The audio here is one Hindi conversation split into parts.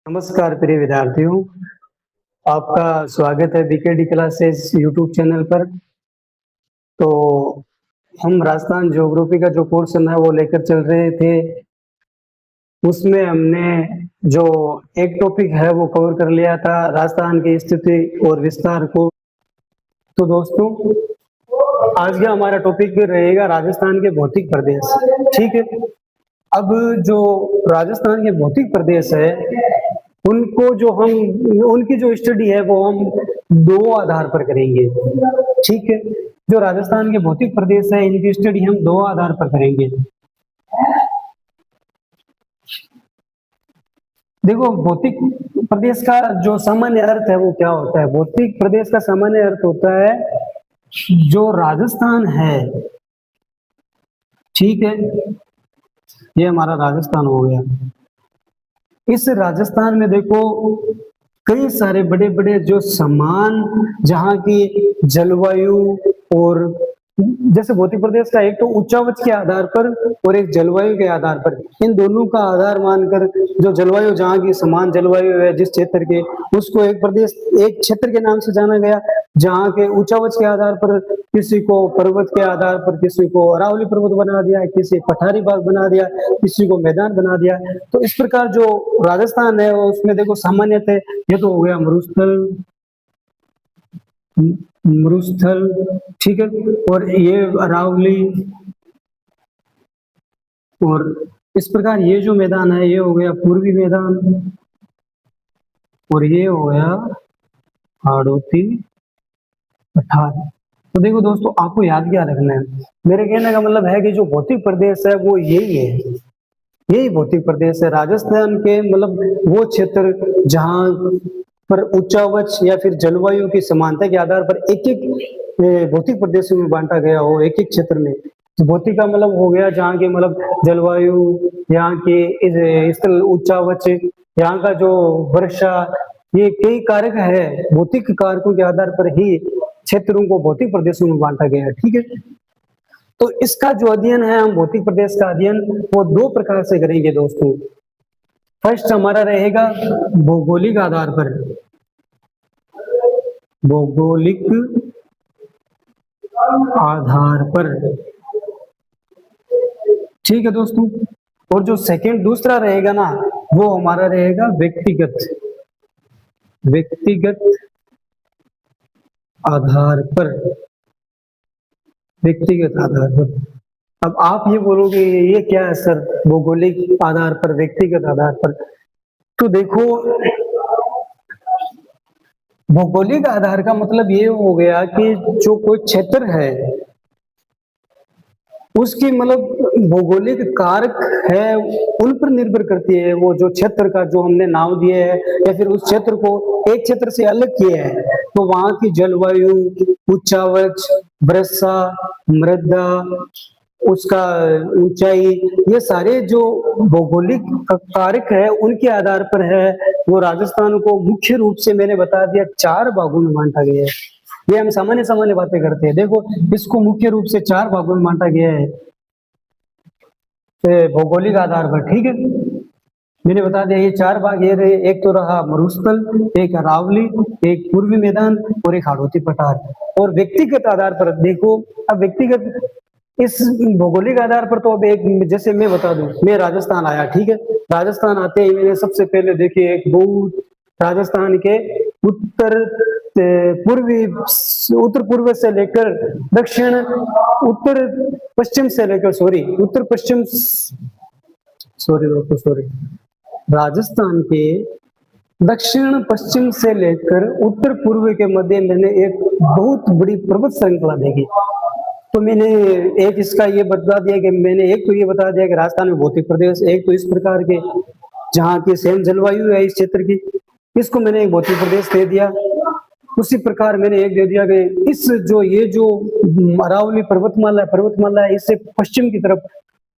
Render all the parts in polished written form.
नमस्कार प्रिय विद्यार्थियों, आपका स्वागत है बीकेडी क्लासेस यूट्यूब चैनल पर। तो हम राजस्थान ज्योग्राफी का जो पोर्शन है वो लेकर चल रहे थे। उसमें हमने जो एक टॉपिक है वो कवर कर लिया था, राजस्थान की स्थिति और विस्तार को। तो दोस्तों, आज का हमारा टॉपिक रहेगा राजस्थान के भौतिक प्रदेश। ठीक है। अब जो राजस्थान के भौतिक प्रदेश है उनको जो हम उनकी जो स्टडी है वो हम दो आधार पर करेंगे। ठीक है। जो राजस्थान के भौतिक प्रदेश है इनकी स्टडी हम दो आधार पर करेंगे। देखो, भौतिक प्रदेश का जो सामान्य अर्थ है वो क्या होता है। भौतिक प्रदेश का सामान्य अर्थ होता है जो राजस्थान है। ठीक है, ये हमारा राजस्थान हो गया। इस राजस्थान में देखो कई सारे बड़े बड़े जो समान जहाँ की जलवायु और जैसे भौतिक प्रदेश का एक तो उच्चावच के आधार पर और एक जलवायु के आधार पर, इन दोनों का आधार मानकर जो जलवायु जहाँ की समान जलवायु है जिस क्षेत्र के, उसको एक प्रदेश एक क्षेत्र के नाम से जाना गया। जहाँ के उच्चावच के आधार पर किसी को पर्वत के आधार पर किसी को अरावली पर्वत बना दिया, किसी पठारी बाग बना दिया, किसी को मैदान बना दिया। तो इस प्रकार जो राजस्थान है उसमें देखो सामान्यतः ये तो हो गया मरुस्थल, ठीक है, और ये अरावली, और इस प्रकार ये जो मैदान है ये हो गया पूर्वी मैदान, और ये हो गया हाड़ौती पठार। तो देखो दोस्तों, आपको याद क्या रखना है, मेरे कहने का मतलब है कि जो भौतिक प्रदेश है वो यही है, यही भौतिक प्रदेश है राजस्थान के। मतलब वो क्षेत्र जहाँ पर उच्चावच या फिर जलवायु की समानता के आधार पर एक एक भौतिक प्रदेशों में बांटा गया हो, एक एक क्षेत्र में। तो भौतिक का मतलब हो गया जहाँ के मतलब जलवायु, यहाँ के स्थल, उच्चावच, यहाँ का जो वर्षा, ये कई कारक है, भौतिक कारकों के आधार पर ही क्षेत्रों को भौतिक प्रदेशों में बांटा गया है। ठीक है। तो इसका जो अध्ययन है, हम भौतिक प्रदेश का अध्ययन वो दो प्रकार से करेंगे दोस्तों। फर्स्ट हमारा रहेगा भौगोलिक आधार पर, भौगोलिक आधार पर। ठीक है दोस्तों। और जो सेकंड दूसरा रहेगा ना, वो हमारा रहेगा व्यक्तिगत आधार पर, व्यक्तिगत आधार पर। अब आप ये बोलोगे ये क्या है सर, भौगोलिक आधार पर, व्यक्तिगत आधार पर। तो देखो, भौगोलिक आधार का मतलब ये हो गया कि जो कोई क्षेत्र है उसकी मतलब भौगोलिक कारक है उन पर निर्भर करती है। वो जो क्षेत्र का जो हमने नाम दिए है या फिर उस क्षेत्र को एक क्षेत्र से अलग किए हैं, तो वहां की जलवायु, उच्चावच, वर्षा, मृदा, उसका ऊंचाई, ये सारे जो भौगोलिक कारक है उनके आधार पर है। वो राजस्थान को मुख्य रूप से मैंने बता दिया 4 भागों में बांटा गया है। ये हम सामान्य सामान्य बातें करते हैं। देखो, इसको मुख्य रूप से 4 भागों में बांटा गया है भौगोलिक आधार पर। ठीक है, मैंने बता दिया ये 4 भाग ये रहे। एक तो रहा मरुस्थल, एक अरावली, एक पूर्वी मैदान और एक हाड़ौती पठार। और व्यक्तिगत आधार पर देखो, अब व्यक्तिगत इस भौगोलिक आधार पर तो अब एक जैसे मैं बता दूं, मैं राजस्थान आया। ठीक है, राजस्थान आते ही मैंने सबसे पहले देखिए एक बहुत राजस्थान के उत्तर पूर्व से लेकर दक्षिण, उत्तर पश्चिम से लेकर राजस्थान के दक्षिण पश्चिम से लेकर उत्तर पूर्व के मध्य मैंने एक बहुत बड़ी पर्वत श्रृंखला देखी। तो मैंने एक इसका ये बता दिया कि मैंने एक तो ये बता दिया कि राजस्थान में भौतिक प्रदेश एक तो इस प्रकार के जहाँ की सेम जलवायु है इस क्षेत्र की, इसको मैंने एक भौतिक प्रदेश दे दिया। उसी प्रकार मैंने एक दे दिया कि इस जो ये जो अरावली पर्वतमाला है इससे पश्चिम की तरफ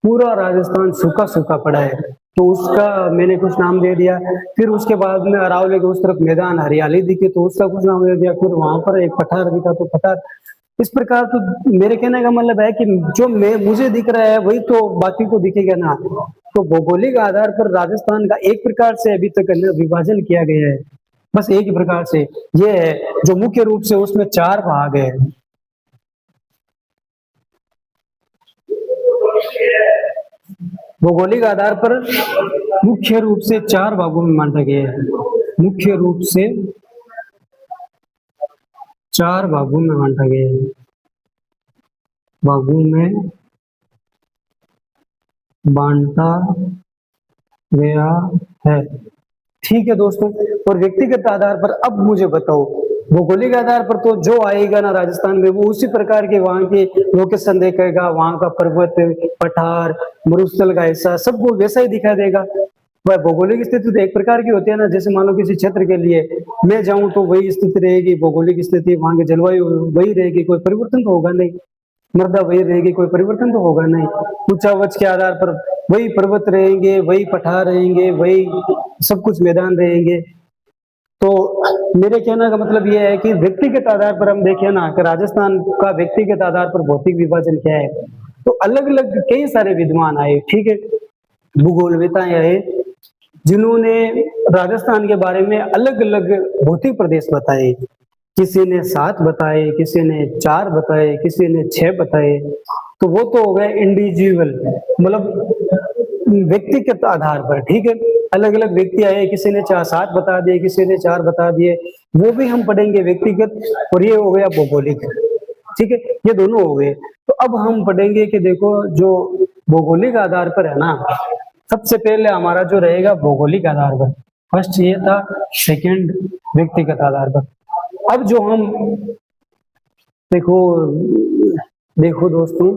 पूरा राजस्थान सूखा सूखा पड़ा है, तो उसका मैंने कुछ नाम दे दिया। फिर उसके बाद में अरावली के उस तरफ मैदान हरियाली दिखी तो उसका कुछ नाम दे दिया। फिर वहां पर एक पठार दिखा तो पठार। इस प्रकार तो मेरे कहने का मतलब है कि जो मुझे दिख रहा है वही तो बाकी को दिखेगा ना। तो भौगोलिक आधार पर राजस्थान का एक प्रकार से अभी तक विभाजन किया गया है, बस एक ही प्रकार से ये है, जो मुख्य रूप से उसमें 4 भाग है। भौगोलिक आधार पर मुख्य रूप से 4 भागों में बांटा गया है, मुख्य रूप से 4 भागों में बांटा गया है, भागों में बांटा गया है। ठीक है दोस्तों, और व्यक्तिगत आधार पर अब मुझे बताओ, भौगोलिक आधार पर तो जो आएगा ना राजस्थान में वो उसी प्रकार के वहां के लोकेशन देखेगा, वहां का पर्वत, पठार, मरुस्थल का हिस्सा सबको वैसा ही दिखा देगा। वह भौगोलिक स्थिति तो एक प्रकार की होती है ना, जैसे मान लो किसी क्षेत्र के लिए मैं जाऊं तो वही स्थिति रहेगी, भौगोलिक स्थिति वहां की जलवायु वही रहेगी, कोई परिवर्तन तो होगा नहीं, मृदा वही रहेगी, कोई परिवर्तन तो होगा नहीं। ऊंचावच के आधार पर वही पर्वत रहेंगे, वही पठार रहेंगे, वही सब कुछ मैदान रहेंगे। तो मेरे कहने का मतलब यह है कि व्यक्तिगत आधार पर हम देखें ना कि राजस्थान का व्यक्तिगत आधार पर भौतिक विभाजन क्या है, तो अलग अलग कई सारे विद्वान आए, ठीक है, भूगोलवेताएं आए, जिन्होंने राजस्थान के बारे में अलग अलग भौतिक प्रदेश बताए। किसी ने 7 बताए, किसी ने 4 बताए, किसी ने 6 बताए। तो वो तो हो गए इंडिविजुअल, मतलब व्यक्तिगत आधार पर, ठीक है, अलग अलग व्यक्ति आए, किसी ने 7 बता दिए, किसी ने 4 बता दिए, वो भी हम पढ़ेंगे व्यक्तिगत। और ये हो गया भौगोलिक, ठीक है, ये दोनों हो गए। तो अब हम पढ़ेंगे कि देखो जो भौगोलिक आधार पर है ना, सबसे पहले हमारा जो रहेगा भौगोलिक आधार पर, फर्स्ट ये था, सेकंड व्यक्तिगत आधार पर। अब जो हम देखो दोस्तों,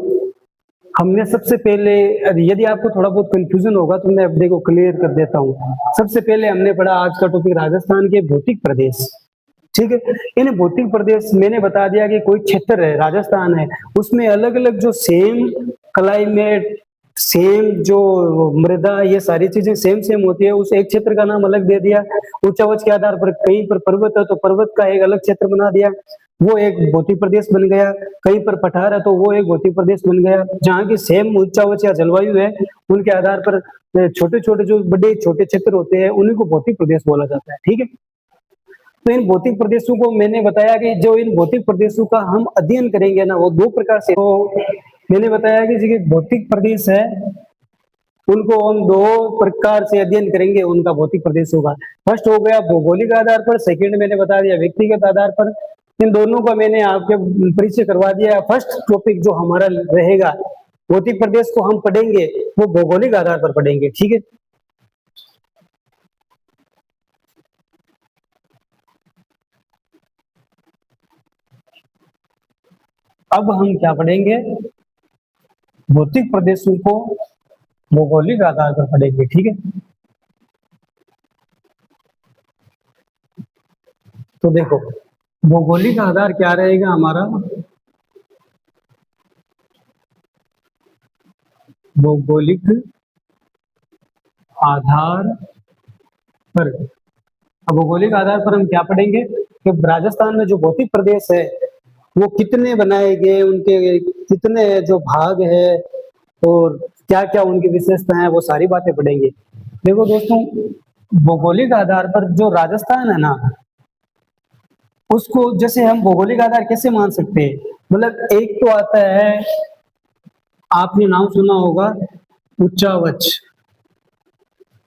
हमने सबसे पहले, यदि आपको थोड़ा बहुत कंफ्यूजन होगा तो मैं अब देखो क्लियर कर देता हूँ। सबसे पहले हमने पढ़ा आज का टॉपिक राजस्थान के भौतिक प्रदेश, ठीक है। इन भौतिक प्रदेश मैंने बता दिया कि कोई क्षेत्र है, राजस्थान है, उसमें अलग अलग जो सेम क्लाइमेट, सेम जो मृदा, ये सारी चीजें सेम सेम होती है, उस एक क्षेत्र का नाम अलग दे दिया। ऊंचावच के आधार पर कहीं पर पर्वत है तो पर्वत का एक अलग क्षेत्र बना दिया, वो एक भौतिक प्रदेश बन गया। कहीं पर पठार है तो वो एक भौतिक प्रदेश बन गया। जहाँ की सेम ऊंचावच या जलवायु है, उनके आधार पर छोटे छोटे जो बड़े छोटे क्षेत्र होते हैं उन्हीं को भौतिक प्रदेश बोला जाता है, ठीक है। तो इन भौतिक प्रदेशों को मैंने बताया कि जो इन भौतिक प्रदेशों का हम अध्ययन करेंगे ना, वो 2 प्रकार से। तो मैंने बताया कि जो भौतिक प्रदेश है उनको हम 2 प्रकार से अध्ययन करेंगे, उनका भौतिक प्रदेशों का। फर्स्ट हो गया भौगोलिक आधार पर, सेकंड मैंने बता दिया व्यक्तिगत आधार पर। इन दोनों का मैंने आपके परिचय करवा दिया। फर्स्ट टॉपिक जो हमारा रहेगा भौतिक प्रदेश को हम पढ़ेंगे, वो भौगोलिक आधार पर पढ़ेंगे, ठीक है। अब हम क्या पढ़ेंगे, भौतिक प्रदेशों को भौगोलिक आधार पर पढ़ेंगे, ठीक है। तो देखो भौगोलिक आधार क्या रहेगा हमारा, भौगोलिक आधार पर, अब भौगोलिक आधार पर हम क्या पढ़ेंगे कि राजस्थान में जो भौतिक प्रदेश है वो कितने बनाए गए, उनके कितने जो भाग है और क्या क्या उनकी विशेषताएं हैं, वो सारी बातें पढ़ेंगे। देखो दोस्तों, भौगोलिक आधार पर जो राजस्थान है ना, उसको जैसे हम भौगोलिक आधार कैसे मान सकते हैं, मतलब एक तो आता है, आपने नाम सुना होगा ऊंचावच।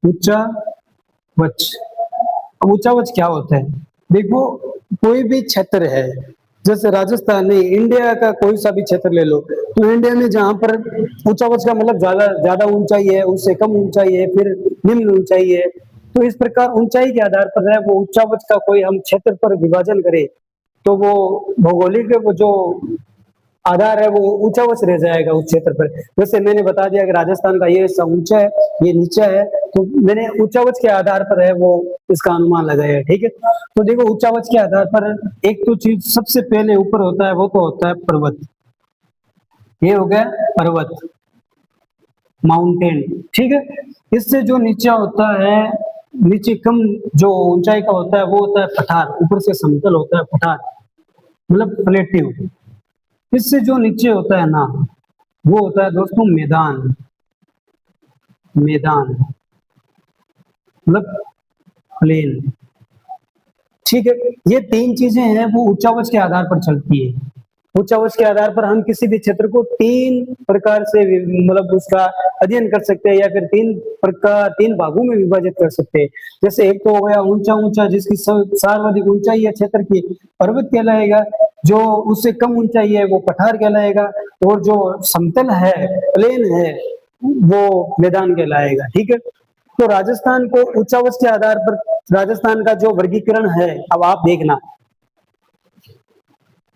ऊंचावच, अब ऊंचावच क्या होता है, देखो कोई भी क्षेत्र है, जैसे राजस्थान में, इंडिया का कोई सा भी क्षेत्र ले लो, तो इंडिया में जहां पर ऊंचावच का मतलब ज्यादा ज्यादा ऊंचाई है, उससे कम ऊंचाई है, फिर निम्न ऊंचाई है, तो इस प्रकार ऊंचाई के आधार पर है वो ऊंचावच का कोई हम क्षेत्र पर विभाजन करें तो वो भौगोलिक वो जो आधार है वो ऊंचावच रह जाएगा उस क्षेत्र पर। जैसे मैंने बता दिया कि राजस्थान का ये हिस्सा ऊंचा है, ये नीचा है, तो मैंने ऊंचावच के आधार पर है वो इसका अनुमान लगाया है, ठीक है। तो देखो ऊंचावच के आधार पर एक तो चीज सबसे पहले ऊपर होता है, वो तो होता है पर्वत। ये हो गया पर्वत, माउंटेन, ठीक है। इससे जो नीचे होता है, नीचे कम जो ऊंचाई का होता है वो होता है पठार, ऊपर से समतल होता है पठार, मतलब प्लेट्यू। इससे जो नीचे होता है ना, वो होता है दोस्तों मैदान। मैदान मतलब प्लेन। ठीक है, ये तीन चीजें हैं वो उच्चावच के आधार पर चलती है। उच्चावच के आधार पर हम किसी भी क्षेत्र को तीन प्रकार से मतलब उसका अध्ययन कर सकते हैं या फिर तीन भागों में विभाजित कर सकते हैं। जैसे एक तो हो गया ऊंचा ऊंचा, जिसकी सर्वाधिक ऊंचाई है क्षेत्र की, पर्वत कहलाएगा। जो उससे कम ऊंचाई है वो पठार कहलाएगा। और जो समतल है, प्लेन है, वो मैदान कहलाएगा। ठीक है, तो राजस्थान को उच्चावच के आधार पर राजस्थान का जो वर्गीकरण है, अब आप देखना,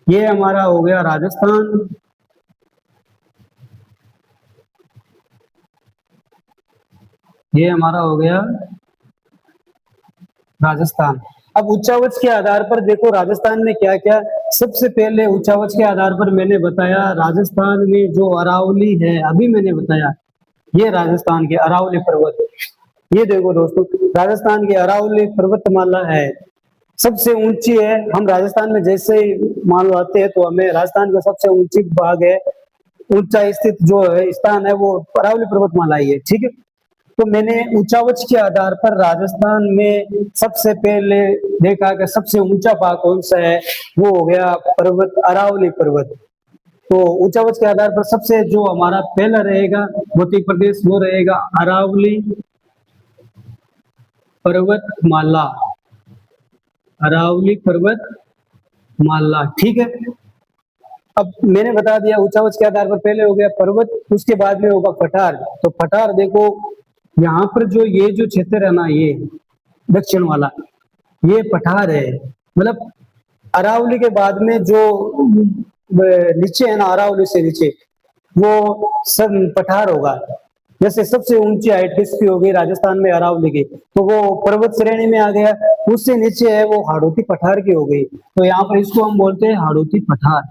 ये हमारा हो गया राजस्थान। ये हमारा हो गया राजस्थान। अब उच्चावच के आधार पर देखो राजस्थान में क्या क्या। सबसे पहले उच्चावच के आधार पर मैंने बताया राजस्थान में जो अरावली है, अभी मैंने बताया ये राजस्थान के अरावली पर्वत। ये देखो दोस्तों, राजस्थान की अरावली पर्वतमाला है, सबसे ऊंची है। हम राजस्थान में जैसे ही मान लो आते हैं तो हमें राजस्थान का सबसे ऊंची भाग है, ऊंचा स्थित जो है स्थान है वो अरावली पर्वतमाला ही है। ठीक है, तो मैंने ऊंचावच के आधार पर राजस्थान में सबसे पहले देखा कि सबसे ऊंचा भाग कौन सा है, वो हो गया पर्वत अरावली पर्वत। तो ऊंचावच के आधार पर सबसे जो हमारा पहला रहेगा भौतिक प्रदेश वो रहेगा अरावली पर्वतमाला। अरावली पर्वतमाला, ठीक है। अब मैंने बता दिया ऊंचावच के आधार पर पहले हो गया पर्वत, उसके बाद में होगा पठार। तो पठार देखो यहाँ पर जो ये जो क्षेत्र है ना, ये दक्षिण वाला, ये पठार है। मतलब अरावली के बाद में जो नीचे है ना, अरावली से नीचे वो सब पठार होगा। जैसे सबसे ऊंची हाइट किसकी होगी राजस्थान में, अरावली की, तो वो पर्वत श्रेणी में आ गया। उससे नीचे है वो हाड़ौती पठार की हो गई। तो यहाँ पर इसको हम बोलते हैं हाड़ौती पठार,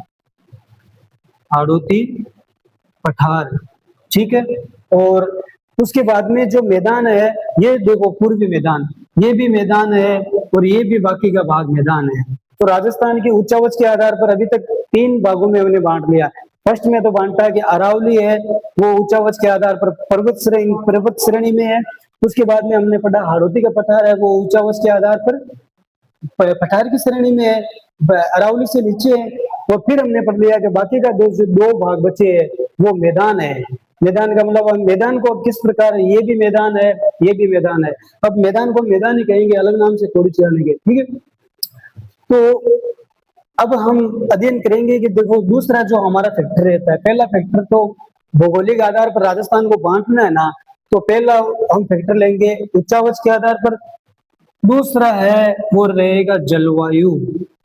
हाड़ौती पठार। ठीक है, और उसके बाद में जो मैदान है, ये देखो पूर्वी मैदान, ये भी मैदान है और ये भी बाकी का भाग मैदान है। तो राजस्थान की उच्चावच के आधार पर अभी तक तीन भागों में उन्हें बांट लिया। फर्स्ट में तो बांटा कि अरावली है वो उच्चावच के आधार पर पर्वत श्रेणी में है। उसके बाद में हमने पढ़ा हाड़ौती का पठार है वो उच्चावच के आधार पर पठार की श्रेणी में है, अरावली से नीचे है। और फिर हमने पढ़ लिया कि बाकी का दो भाग बचे हैं वो मैदान है। मैदान का मतलब हम मैदान को किस प्रकार, ये भी मैदान है, ये भी मैदान है। अब मैदान को मैदान ही कहेंगे, अलग नाम से थोड़ी चलेंगे। ठीक है, तो अब हम अध्ययन करेंगे कि देखो दूसरा जो हमारा फैक्टर रहता है, पहला फैक्टर तो भौगोलिक आधार पर राजस्थान को बांटना है ना, तो पहला हम फैक्टर लेंगे उच्चावच के आधार पर। दूसरा है वो रहेगा जलवायु,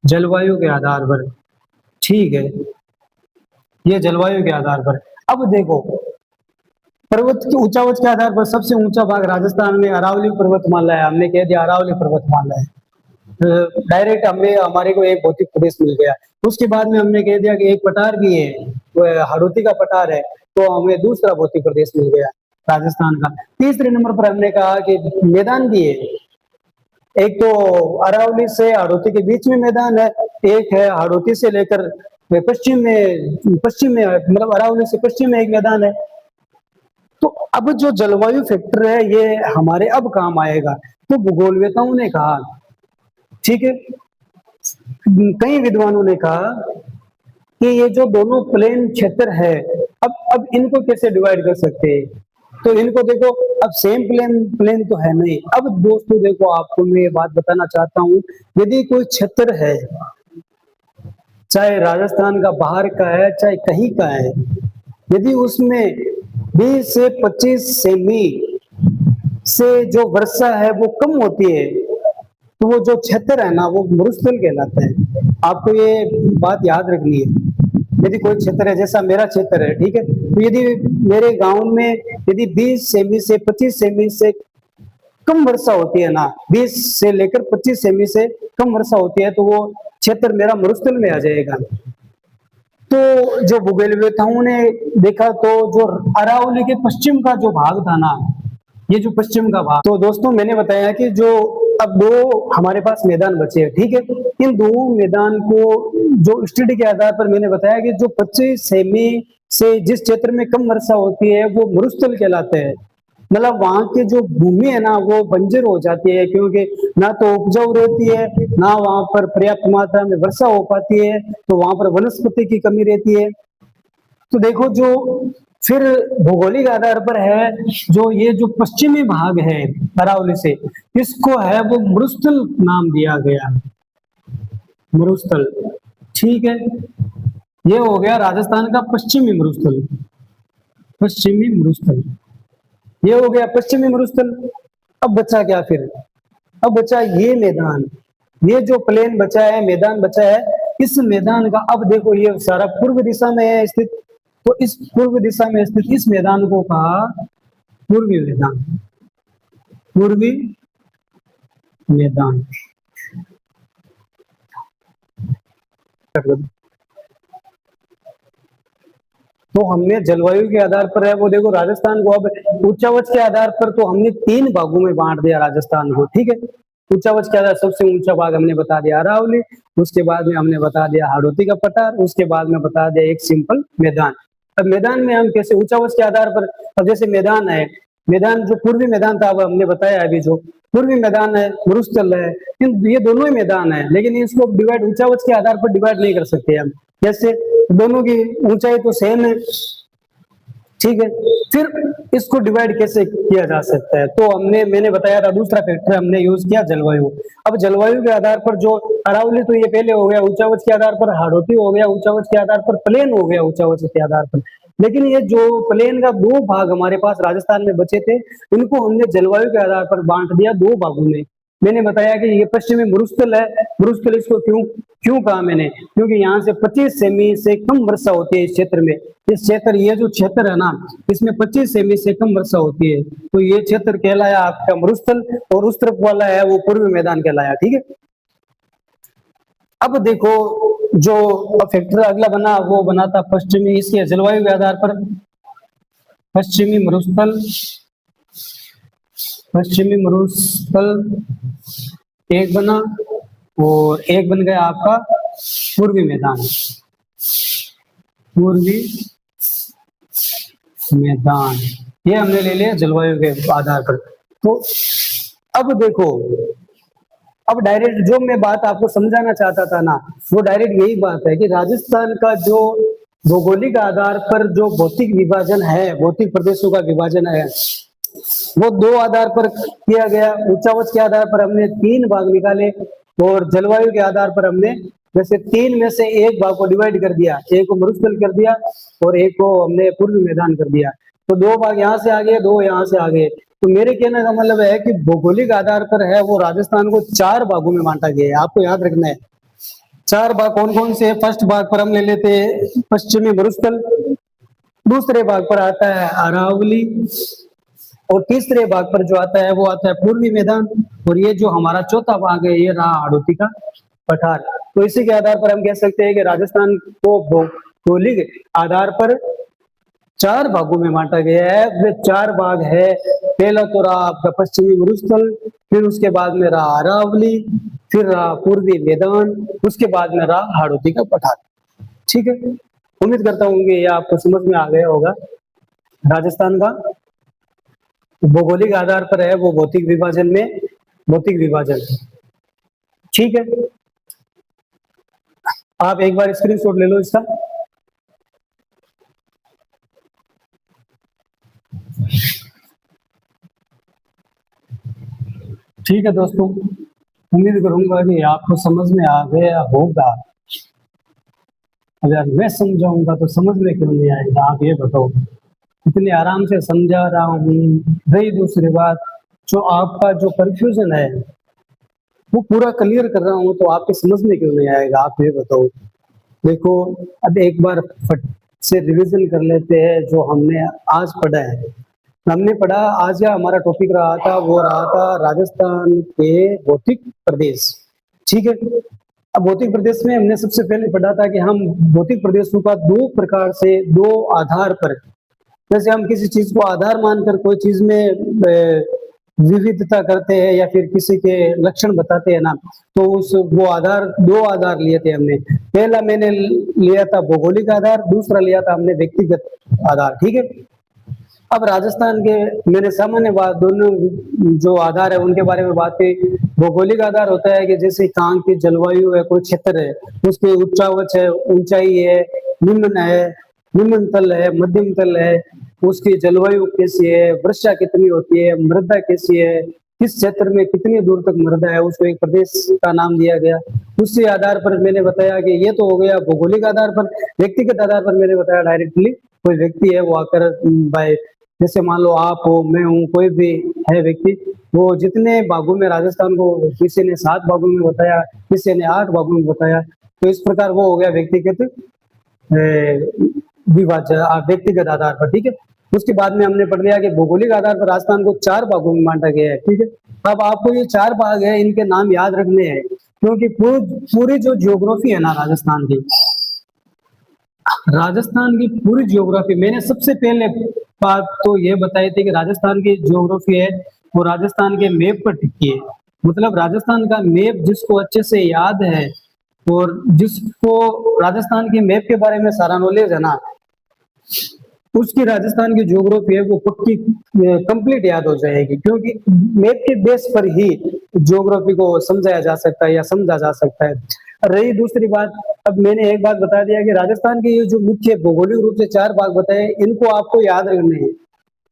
जलवायु के आधार पर। ठीक है, ये जलवायु के आधार पर। अब देखो पर्वत की उच्चावच के आधार पर सबसे ऊंचा भाग राजस्थान में अरावली पर्वतमाला है, हमने कह दिया अरावली पर्वतमाला है। डायरेक्ट हमें हमारे को एक भौतिक प्रदेश मिल गया। उसके बाद में हमने कह दिया कि एक पठार भी है, वो हाड़ौती का पठार है, तो हमें दूसरा भौतिक प्रदेश मिल गया राजस्थान का। तीसरे नंबर पर हमने कहा कि मैदान भी है, एक तो अरावली से हाड़ौती के बीच में मैदान है, एक है हाड़ौती से लेकर पश्चिम में मतलब अरावली से पश्चिम में एक मैदान है। तो अब जो जलवायु फैक्टर है ये हमारे अब काम आएगा। तो भूगोलवेताओं ने कहा, ठीक है, कई विद्वानों ने कहा कि ये जो दोनों प्लेन क्षेत्र है, अब इनको कैसे डिवाइड कर सकते हैं। तो इनको देखो, अब सेम प्लेन तो है नहीं। अब दोस्तों देखो, आपको मैं ये बात बताना चाहता हूँ, यदि कोई क्षेत्र है, चाहे राजस्थान का बाहर का है चाहे कहीं का है, यदि उसमें 20 से 25 सेमी से जो वर्षा है वो कम होती है, तो वो जो क्षेत्र है ना वो मरुस्थल कहलाता है। आपको ये बात याद रखनी है। यदि कोई क्षेत्र है, जैसा मेरा क्षेत्र है, ठीक है, तो यदि मेरे गांव में यदि 20 सेमी से 25 सेमी से कम वर्षा होती है ना, 20 से लेकर 25 सेमी से कम वर्षा होती है, तो वो क्षेत्र मेरा मरुस्थल में आ जाएगा। तो जो भूगोलवेताओं ने देखा, तो जो अरावली के पश्चिम का जो भाग था ना, ये जो पश्चिम का भाग, तो दोस्तों मैंने बताया कि जो अब दो हमारे पास मैदान बचे हैं, ठीक है, इन दो मैदान को जो स्टडी के आधार पर मैंने बताया कि जो 25 सेमी से जिस क्षेत्र में कम वर्षा होती है वो मरुस्थल कहलाते हैं, मतलब वहां की जो भूमि है ना वो बंजर हो जाती है, क्योंकि ना तो उपजाऊ रहती है, ना वहां पर पर्याप्त मात्रा में वर्षा हो पाती है, तो वहां पर वनस्पति की कमी रहती है। तो देखो जो फिर भौगोलिक आधार पर है, जो ये जो पश्चिमी भाग है अरावली से, इसको है वो मरुस्थल नाम दिया गया, मरुस्थल। ठीक है, ये हो गया राजस्थान का पश्चिमी मरुस्थल, पश्चिमी मरुस्थल, ये हो गया पश्चिमी मरुस्थल। अब बचा क्या फिर, अब बचा ये मैदान, ये जो प्लेन बचा है, मैदान बचा है, इस मैदान का अब देखो ये सारा पूर्व दिशा में है स्थित, तो इस पूर्व दिशा में स्थित इस मैदान को कहा पूर्वी मैदान, पूर्वी मैदान। तो हमने जलवायु के आधार पर है वो देखो राजस्थान को, अब उच्चावच के आधार पर तो हमने 3 भागों में बांट दिया राजस्थान को, ठीक है। उच्चावच के आधार सबसे ऊंचा भाग हमने बता दिया अरावली, उसके बाद में हमने बता दिया हाड़ौती का पठार, उसके बाद में बता दिया एक सिंपल मैदान। अब मैदान में हम कैसे उच्चावच के आधार पर, अब जैसे मैदान है, मैदान जो पूर्वी मैदान था अब हमने बताया अभी, जो पूर्वी मैदान है, मरुस्थल है, ये दोनों ही मैदान है, लेकिन इसको डिवाइड उच्चावच के आधार पर डिवाइड नहीं कर सकते हम, जैसे दोनों की ऊंचाई तो सेम है, ठीक है। फिर इसको डिवाइड कैसे किया जा सकता है, तो मैंने बताया था दूसरा फैक्टर हमने यूज किया जलवायु। अब जलवायु के आधार पर जो अरावली तो ये पहले हो गया, उच्चावच के आधार पर हाड़ौती हो गया, उच्चावच के आधार पर प्लेन हो गया, उच्चावच के आधार पर। लेकिन ये जो प्लेन का 2 भाग हमारे पास राजस्थान में बचे थे, इनको हमने जलवायु के आधार पर बांट दिया 2 भागों में। मैंने बताया कि ये पश्चिमी मरुस्थल है, मरुस्थल इसको क्यों क्यों कहा मैंने, क्योंकि यहाँ से 25 सेमी से कम वर्षा होती है इस क्षेत्र में। इस क्षेत्र, ये जो क्षेत्र है ना, इसमें 25 सेमी से कम वर्षा होती है, तो ये क्षेत्र कहलाया आपका मरुस्थल, और उस तरफ वाला है वो पूर्वी मैदान कहलाया, ठीक है। अब देखो जो फैक्टर अगला बना वो बना था पश्चिमी, इसके जलवायु के आधार पर पश्चिमी मरुस्थल, पश्चिमी मरुस्थल एक बना, और एक बन गया आपका पूर्वी मैदान, पूर्वी मैदान, ये हमने ले लिया जलवायु के आधार पर। तो अब देखो, अब डायरेक्ट जो मैं बात आपको समझाना चाहता था ना, वो डायरेक्ट यही बात है कि राजस्थान का जो भौगोलिक आधार पर जो भौतिक विभाजन है, भौतिक प्रदेशों का विभाजन है, वो 2 आधार पर किया गया। उच्चावच के आधार पर हमने 3 भाग निकाले, और जलवायु के आधार पर हमने जैसे 3 में से 1 भाग को डिवाइड कर दिया, एक को मरुस्थल कर दिया और एक को हमने पूर्वी मैदान कर दिया, तो 2 भाग यहाँ से आ गए, 2 यहाँ से आ गए। तो मेरे कहने का मतलब है कि भौगोलिक आधार पर है वो राजस्थान को 4 भागों में बांटा गया है, आपको याद रखना है। 4 भाग कौन कौन से? फर्स्ट भाग पर हम ले लेते हैं पश्चिमी मरुस्थल, दूसरे भाग पर आता है अरावली, और तीसरे भाग पर जो आता है वो आता है पूर्वी मैदान, और ये जो हमारा चौथा भाग है ये रहा हाड़ौती का पठार। तो इसी के आधार पर हम कह सकते हैं कि राजस्थान को भौगोलिक आधार पर 4 भागों में बांटा गया है। वे 4 भाग है, पहला तो रहा आपका पश्चिमी मरुस्थल, फिर उसके बाद में रहा अरावली, फिर रहा पूर्वी मैदान, उसके बाद में रहा हाड़ौती का पठार, ठीक है। उम्मीद करता हूँ कि ये आपको समझ में आ गया होगा। राजस्थान का भौगोलिक आधार पर है वो भौतिक विभाजन में, भौतिक विभाजन, ठीक है। आप एक बार स्क्रीनशॉट ले लो इसका। ठीक है दोस्तों, उम्मीद करूंगा कि आपको समझ में आ गया होगा। अगर मैं समझाऊंगा तो समझ में क्यों नहीं आएगा, आप ये बताओ। इतने आराम से समझा रहा हूँ। रही दूसरी बात, जो आपका जो कंफ्यूजन है वो पूरा क्लियर कर रहा हूँ, तो आपके समझ में क्यों नहीं आएगा, आप ये बताओ। देखो अब एक बार फट से रिवीजन कर लेते हैं जो हमने आज पढ़ा है। हमने पढ़ा आज का हमारा टॉपिक रहा था, वो रहा था राजस्थान के भौतिक प्रदेश, ठीक है। अब भौतिक प्रदेश में हमने सबसे पहले पढ़ा था कि हम भौतिक प्रदेशों का 2 प्रकार से, 2 आधार पर, जैसे हम किसी चीज को आधार मानकर कोई चीज में विविधता करते हैं या फिर किसी के लक्षण बताते हैं ना, तो उस वो आधार 2 आधार लिए थे हमने। पहला मैंने लिया था भौगोलिक आधार, दूसरा लिया था हमने व्यक्तिगत आधार, ठीक है। अब राजस्थान के मैंने सामान्य बात दोनों जो आधार है उनके बारे में बात की। भौगोलिक आधार होता है कि जैसे कहाँ की जलवायु है, कोई क्षेत्र है, उसकी उच्चावच है, ऊंचाई है, निम्न है, निम्न तल है, मध्यम तल है, उसकी जलवायु कैसी है, वर्षा कितनी होती है, मृदा कैसी है, किस क्षेत्र में कितनी दूर तक मृदा है, उसको एक प्रदेश का नाम दिया गया। उसी आधार पर मैंने बताया कि ये तो हो गया भौगोलिक आधार पर। व्यक्तिगत आधार पर मैंने बताया डायरेक्टली कोई व्यक्ति है वो आकर बाय, जैसे मान लो आप हो, मैं हूँ, कोई भी है व्यक्ति, वो जितने भागों में राजस्थान को, किसी ने 7 भागों में बताया, किसी ने 8 भागों में बताया, तो इस प्रकार वो हो गया व्यक्तिगत विभाजन, व्यक्तिगत आधार पर। ठीक है, उसके बाद में हमने पढ़ लिया कि भौगोलिक आधार पर राजस्थान को 4 भागों में बांटा गया है। ठीक है, अब आपको ये 4 भाग है, इनके नाम याद रखने हैं, क्योंकि पूरी जो ज्योग्राफी है ना राजस्थान की पूरी ज्योग्राफी, मैंने सबसे पहले बात तो ये बताई थी कि राजस्थान की ज्योग्राफी है वो राजस्थान के मैप पर टिकी है। मतलब राजस्थान का मैप जिसको अच्छे से याद है और जिसको राजस्थान के मैप के बारे में सारा नॉलेज है ना, उसकी राजस्थान की ज्योग्राफी है वो पक्की कंप्लीट याद हो जाएगी, क्योंकि मैप के बेस पर ही ज्योग्राफी को समझाया जा सकता है या समझा जा सकता है। रही दूसरी बात, अब मैंने एक बात बता दिया कि राजस्थान के ये जो मुख्य भौगोलिक रूप से 4 भाग बताए, इनको आपको याद रखने हैं।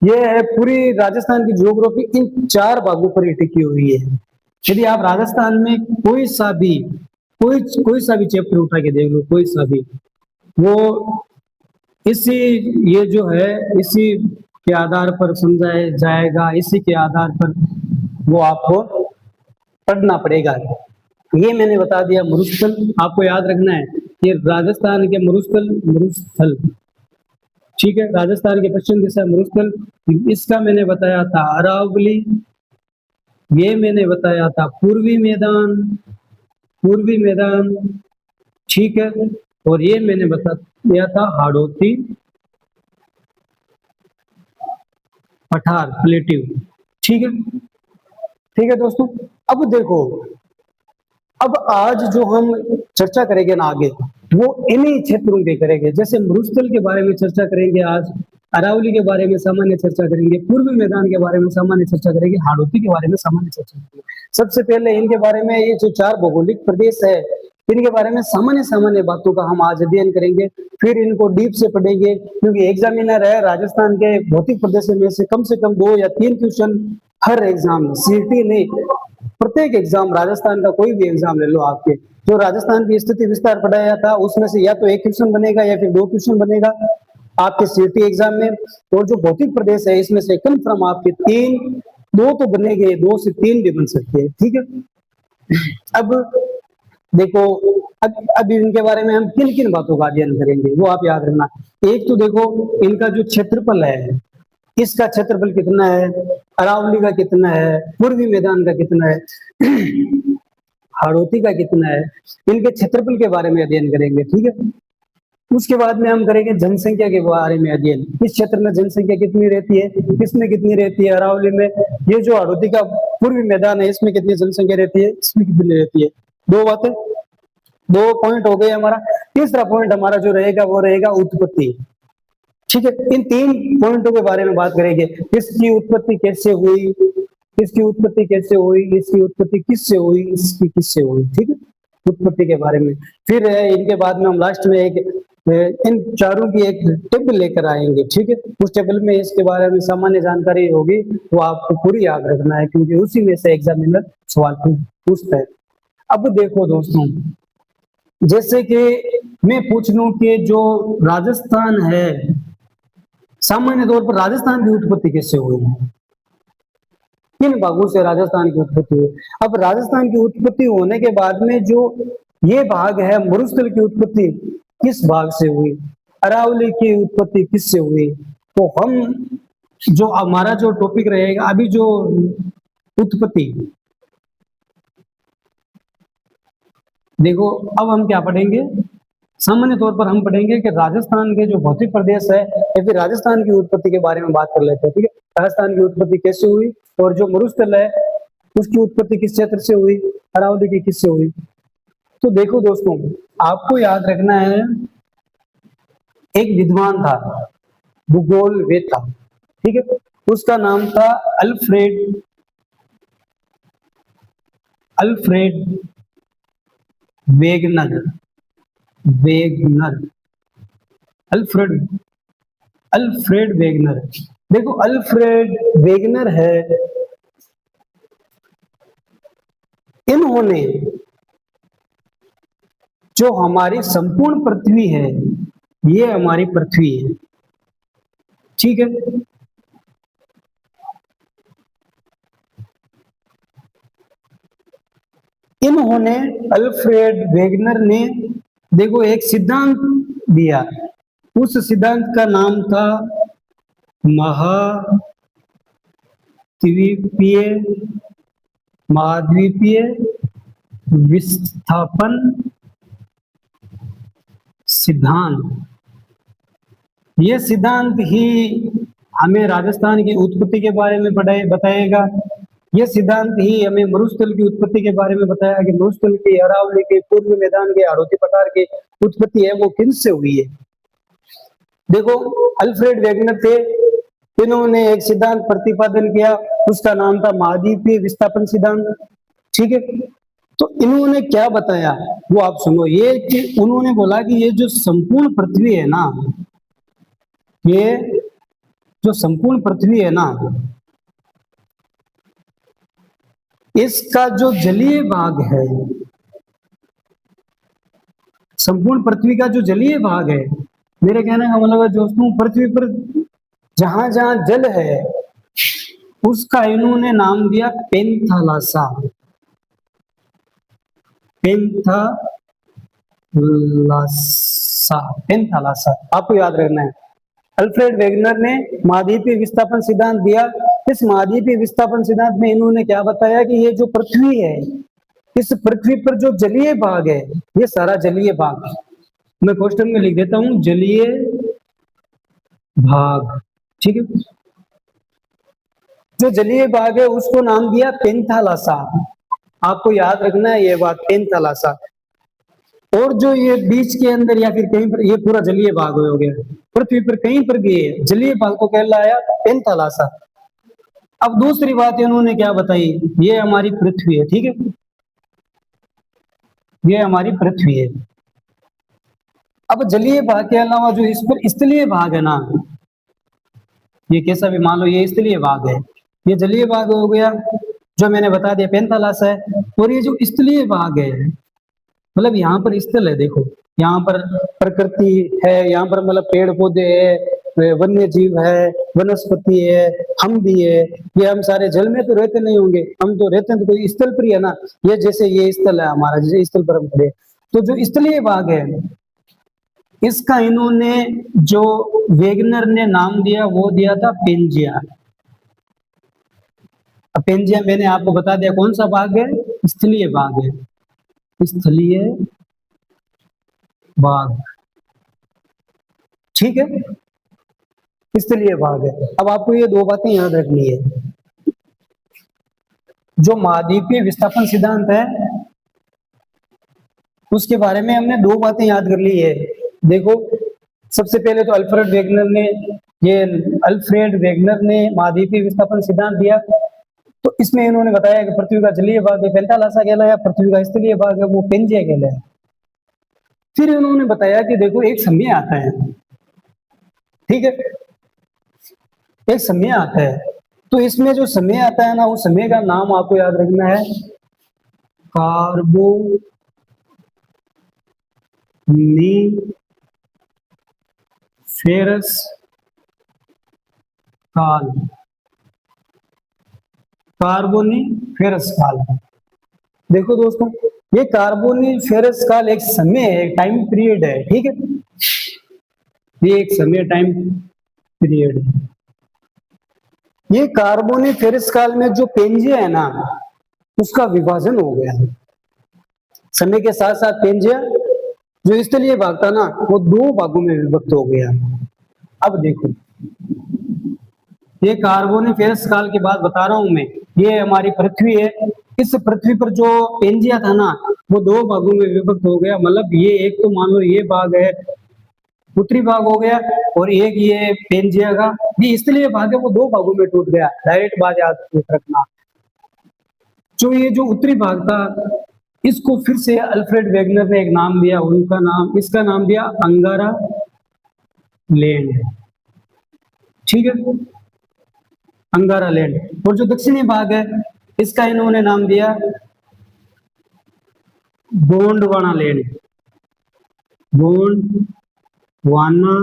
ये है पूरी राजस्थान की ज्योग्राफी इन 4 भागों पर ही टिकी हुई है। यदि आप राजस्थान में कोई सा भी चैप्टर उठा के देख लो, कोई सा भी, वो इसी ये जो है इसी के आधार पर समझाया जाएगा, इसी के आधार पर वो आपको पढ़ना पड़ेगा। ये मैंने बता दिया। मरुस्थल आपको याद रखना है, ये राजस्थान के मरुस्थल, ठीक है, राजस्थान के पश्चिम दिशा मरुस्थल, इसका मैंने बताया था अरावली, ये मैंने बताया था पूर्वी मैदान, ठीक है, और ये मैंने बता दिया था हाड़ौती पठार प्लेट्यू। ठीक है दोस्तों। अब देखो, अब आज जो हम चर्चा करेंगे ना आगे, वो इन्हीं क्षेत्रों के करेंगे। जैसे मरुस्थल के बारे में चर्चा करेंगे आज, अरावली के बारे में सामान्य चर्चा करेंगे, पूर्वी मैदान के बारे में सामान्य चर्चा करेंगे, हाड़ौती के बारे में सामान्य चर्चा करेंगे। सबसे पहले इनके बारे में, ये जो 4 भौगोलिक प्रदेश है, इनके बारे में सामान्य बातों का हम आज अध्ययन करेंगे, फिर इनको डीप से पढ़ेंगे, क्योंकि एग्जामिनर है राजस्थान के भौतिक प्रदेशों में से कम 2 या 3 क्वेश्चन हर एग्जाम में, सीटी नहीं, प्रत्येक एग्जाम, राजस्थान का कोई भी एग्जाम ले लो, आपके जो राजस्थान की स्थिति विस्तार पढ़ाया था उसमें से या तो 1 क्वेश्चन बनेगा या फिर 2 क्वेश्चन बनेगा आपके सीटी एग्जाम में। और जो भौतिक प्रदेश है इसमें से कन्फर्म आपके 2 तो बनेंगे, 2 से 3 भी बन सकते हैं। ठीक है, अब देखो, अब इनके बारे में हम किन किन बातों का अध्ययन करेंगे वो आप याद रखना। एक तो देखो, इनका जो क्षेत्रफल है, इसका क्षेत्रफल कितना है, अरावली का कितना है, पूर्वी मैदान का कितना है, हाड़ौती का कितना है, इनके क्षेत्रफल के बारे में अध्ययन करेंगे। ठीक है, उसके बाद में हम करेंगे जनसंख्या के बारे में अध्ययन। इस क्षेत्र में जनसंख्या कितनी रहती है, किसमें कितनी रहती है, अरावली में, ये जो हाड़ौती का पूर्वी मैदान है इसमें कितनी जनसंख्या रहती है, इसमें कितनी रहती है। 2 बातें, 2 पॉइंट हो गए हमारा। तीसरा पॉइंट हमारा जो रहेगा वो रहेगा उत्पत्ति। ठीक है, इन 3 पॉइंटों के बारे में बात करेंगे। इसकी उत्पत्ति कैसे हुई, इसकी उत्पत्ति कैसे हुई, इसकी उत्पत्ति किससे हुई, इसकी किससे हुई। ठीक है, उत्पत्ति के बारे में। फिर इनके बाद में हम लास्ट में इन चारों की एक टेबल लेकर आएंगे। ठीक है, उस टेबल में इसके बारे में सामान्य जानकारी होगी, वो आपको पूरी याद रखना है, क्योंकि उसी में से एग्जामिनर सवाल पूछता है। अब देखो दोस्तों, जैसे कि मैं पूछ लूं कि जो राजस्थान है, सामान्य तौर पर राजस्थान की उत्पत्ति कैसे हुई है, किन भागों से राजस्थान की उत्पत्ति हुई। अब राजस्थान की उत्पत्ति होने के बाद में जो ये भाग है, मरुस्थल की उत्पत्ति किस भाग से हुई, अरावली की उत्पत्ति किससे हुई, तो हम जो हमारा जो टॉपिक रहेगा अभी, जो उत्पत्ति, देखो अब हम क्या पढ़ेंगे, सामान्य तौर पर हम पढ़ेंगे कि राजस्थान के जो भौतिक प्रदेश है या फिर राजस्थान की उत्पत्ति के बारे में बात कर लेते हैं। ठीक है, राजस्थान की उत्पत्ति कैसे हुई, और जो मरुस्थल है उसकी उत्पत्ति किस क्षेत्र से हुई, अरावली की किससे हुई। तो देखो दोस्तों, आपको याद रखना है, एक विद्वान था भूगोल वेत्ता, ठीक है, उसका नाम था Alfred Wegener. Alfred Alfred Wegener. देखो अल्फ्रेड वेगनर है, इन्होंने जो हमारी संपूर्ण पृथ्वी है, ये हमारी पृथ्वी है, ठीक है। इन्होंने अल्फ्रेड वेगनर ने देखो एक सिद्धांत दिया, उस सिद्धांत का नाम था महाद्वीपीय विस्थापन सिद्धांत। यह सिद्धांत ही हमें राजस्थान की उत्पत्ति के बारे में बताएगा। यह सिद्धांत ही हमें मरुस्थल की उत्पत्ति के बारे में बताया कि मरुस्थल के अरावली के पूर्व मैदान के हाड़ौती पठार की उत्पत्ति है वो किनसे हुई है। देखो अल्फ्रेड वेगनर थे, इन्होंने एक सिद्धांत प्रतिपादन किया, उसका नाम था महाद्वीपीय विस्थापन सिद्धांत, ठीक है। तो इन्होंने क्या बताया वो आप सुनो। ये कि उन्होंने बोला कि ये जो संपूर्ण पृथ्वी है ना, ये जो संपूर्ण पृथ्वी है ना, इसका जो जलीय भाग है, संपूर्ण पृथ्वी का जो जलीय भाग है, मेरे कहने का मतलब है दोस्तों पृथ्वी पर जहां जहां जल है उसका इन्होंने नाम दिया पेंथालासा। पेंथालासा आपको याद रखना है। अल्फ्रेड वेगनर ने महाद्वीपीय विस्थापन सिद्धांत दिया। इस महाद्वीपीय विस्थापन सिद्धांत में इन्होंने क्या बताया कि ये जो पृथ्वी है, इस पृथ्वी पर जो जलीय भाग है, ये सारा जलीय भाग, मैं क्वेश्चन में लिख देता हूं जलीय भाग, ठीक है। जो जलीय भाग है उसको नाम दिया पेंथालासा। आपको याद रखना है ये बात, पेंथालासा। और जो ये बीच के अंदर या फिर कहीं पर ये पूरा जलीय भाग हो गया, पृथ्वी पर कहीं पर भी है जलीय भाग को कहलाया पेंथालासा। अब दूसरी बात इन्होंने क्या बताई, ये हमारी पृथ्वी है, ठीक है, ये हमारी पृथ्वी है। अब जलीय भाग के अलावा जो इस पर स्थलीय भाग है ना, ये कैसा भी मान लो ये स्थलीय भाग है, ये जलीय भाग हो गया जो मैंने बता दिया पेंथालासा है। और ये जो स्थलीय भाग है, मतलब यहाँ पर स्थल है, देखो यहाँ पर प्रकृति है, यहाँ पर मतलब पेड़ पौधे है, वन्य जीव है, वनस्पति है, हम भी है। ये हम सारे जल में तो रहते नहीं होंगे, हम तो रहते हैं तो कोई स्थल पर ही है ना। ये जैसे ये स्थल है हमारा, जैसे स्थल पर हम खड़े, तो जो स्थलीय भाग है इसका इन्होंने जो वेगनर ने नाम दिया वो दिया था पेंजिया। पेंजिया मैंने आपको बता दिया कौन सा भाग है, स्थलीय भाग है, स्थलीय भाग, ठीक है, स्थलीय भाग है। अब आपको ये दो बातें याद रखनी है। जो महाद्वीपीय विस्थापन सिद्धांत है उसके बारे में हमने दो बातें याद कर ली है। देखो सबसे पहले तो अल्फ्रेड वेगनर ने महाद्वीपीय विस्थापन सिद्धांत दिया, तो इसमें इन्होंने बताया कि पृथ्वी का जलीय भाग है पेंथालासा कहलाया, पृथ्वी का स्थलीय भाग है वो पेंजिया कहलाया। फिर इन्होंने बताया कि देखो एक समय आता है, ठीक है, एक समय आता है, तो इसमें जो समय आता है ना, उस समय का नाम आपको याद रखना है कार्बोनिफेरस काल। कार्बोनिफेरस काल, देखो दोस्तों ये कार्बोनिफेरस काल एक समय है, एक टाइम पीरियड है, ठीक है, ये एक समय टाइम पीरियड है। ये कार्बोनिफेरस काल में जो पेंजिया है ना उसका विभाजन हो गया है। समय के साथ साथ पेंजिया जो स्थलीय भाग था ना वो दो भागों में विभक्त हो गया। अब देखो ये कार्बोनिफेरस काल की बात बता रहा हूं मैं, ये हमारी पृथ्वी है, इस पृथ्वी पर जो पेंजिया था ना वो दो भागों में विभक्त हो गया। मतलब ये एक तो मान लो ये भाग है उत्तरी भाग हो गया, और एक ये पेंजिया का ये इसलिए भाग है वो दो भागों में टूट गया। डायरेक्ट बात याद रखना। जो ये जो उत्तरी भाग था इसको फिर से अल्फ्रेड वेगनर ने एक नाम दिया, उनका नाम, इसका नाम दिया अंगारा लैंड। ठीक है, अंगारा लैंड। और जो दक्षिणी भाग है इसका इन्होंने नाम दिया गोंडवाना लैंड, गोंडवाना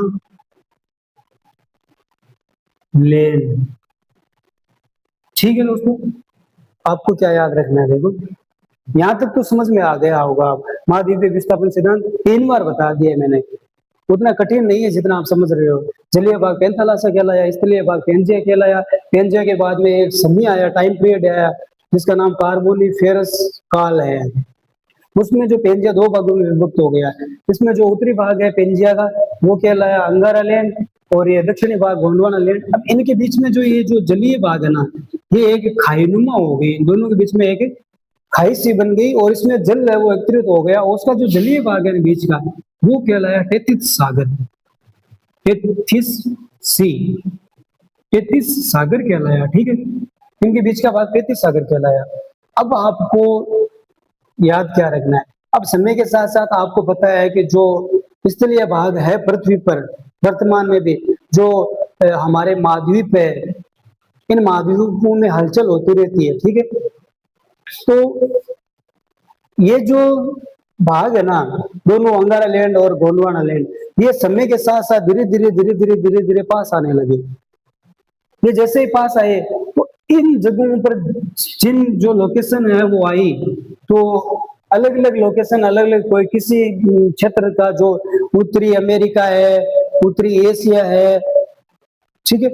लैंड। ठीक है दोस्तों, आपको क्या याद रखना है, देखो यहां तक तो समझ में आ गया होगा। महाद्वीपीय विस्थापन सिद्धांत 3 बार बता दिया मैंने, उतना कठिन नहीं है जितना आप समझ रहे हो। जलीय भाग पैंथालासा कहलाया, स्थलीय भाग पेंजिया कहलाया। पेंजिया के बाद में एक समय आया, टाइम पीरियड आया जिसका नाम कार्बोनिफेरस काल है। उसमें जो पेंजिया दो भागों में विभक्त हो गया। इसमें जो उत्तरी भाग है पेंजिया का वो कहलाया अंगारा लैंड, और ये दक्षिणी भाग गोंडवाना लैंड। अब इनके बीच में जो ये जो जलीय भाग है ना, ये एक खाईनुमा हो गई, इन दोनों के बीच में एक खाई सी बन गई, और इसमें जल है वो एकत्रित हो गया, और उसका जो जलीय भाग है बीच का वो कहलाया टेथिस सागर। टेथिस सी, टेथिस सागर कहलाया। ठीक है, इनके बीच का भाग टेथिस सागर कहलाया। अब आपको याद क्या रखना है, अब समय के साथ साथ आपको पता है कि जो स्थलीय भाग है पृथ्वी पर वर्तमान में भी जो हमारे महाद्वीप है, इन महाद्वीपों में हलचल होती रहती है। ठीक है, तो ये जो भाग है ना, दोनों अंगारा लैंड और गोंडवाना लैंड, ये समय के साथ साथ धीरे धीरे पास आने लगे। ये जैसे ही पास आए तो इन जगहों पर जिन जो लोकेशन है वो आई, तो अलग अलग लोकेशन, अलग अलग, कोई किसी क्षेत्र का, जो उत्तरी अमेरिका है, उत्तरी एशिया है, ठीक है,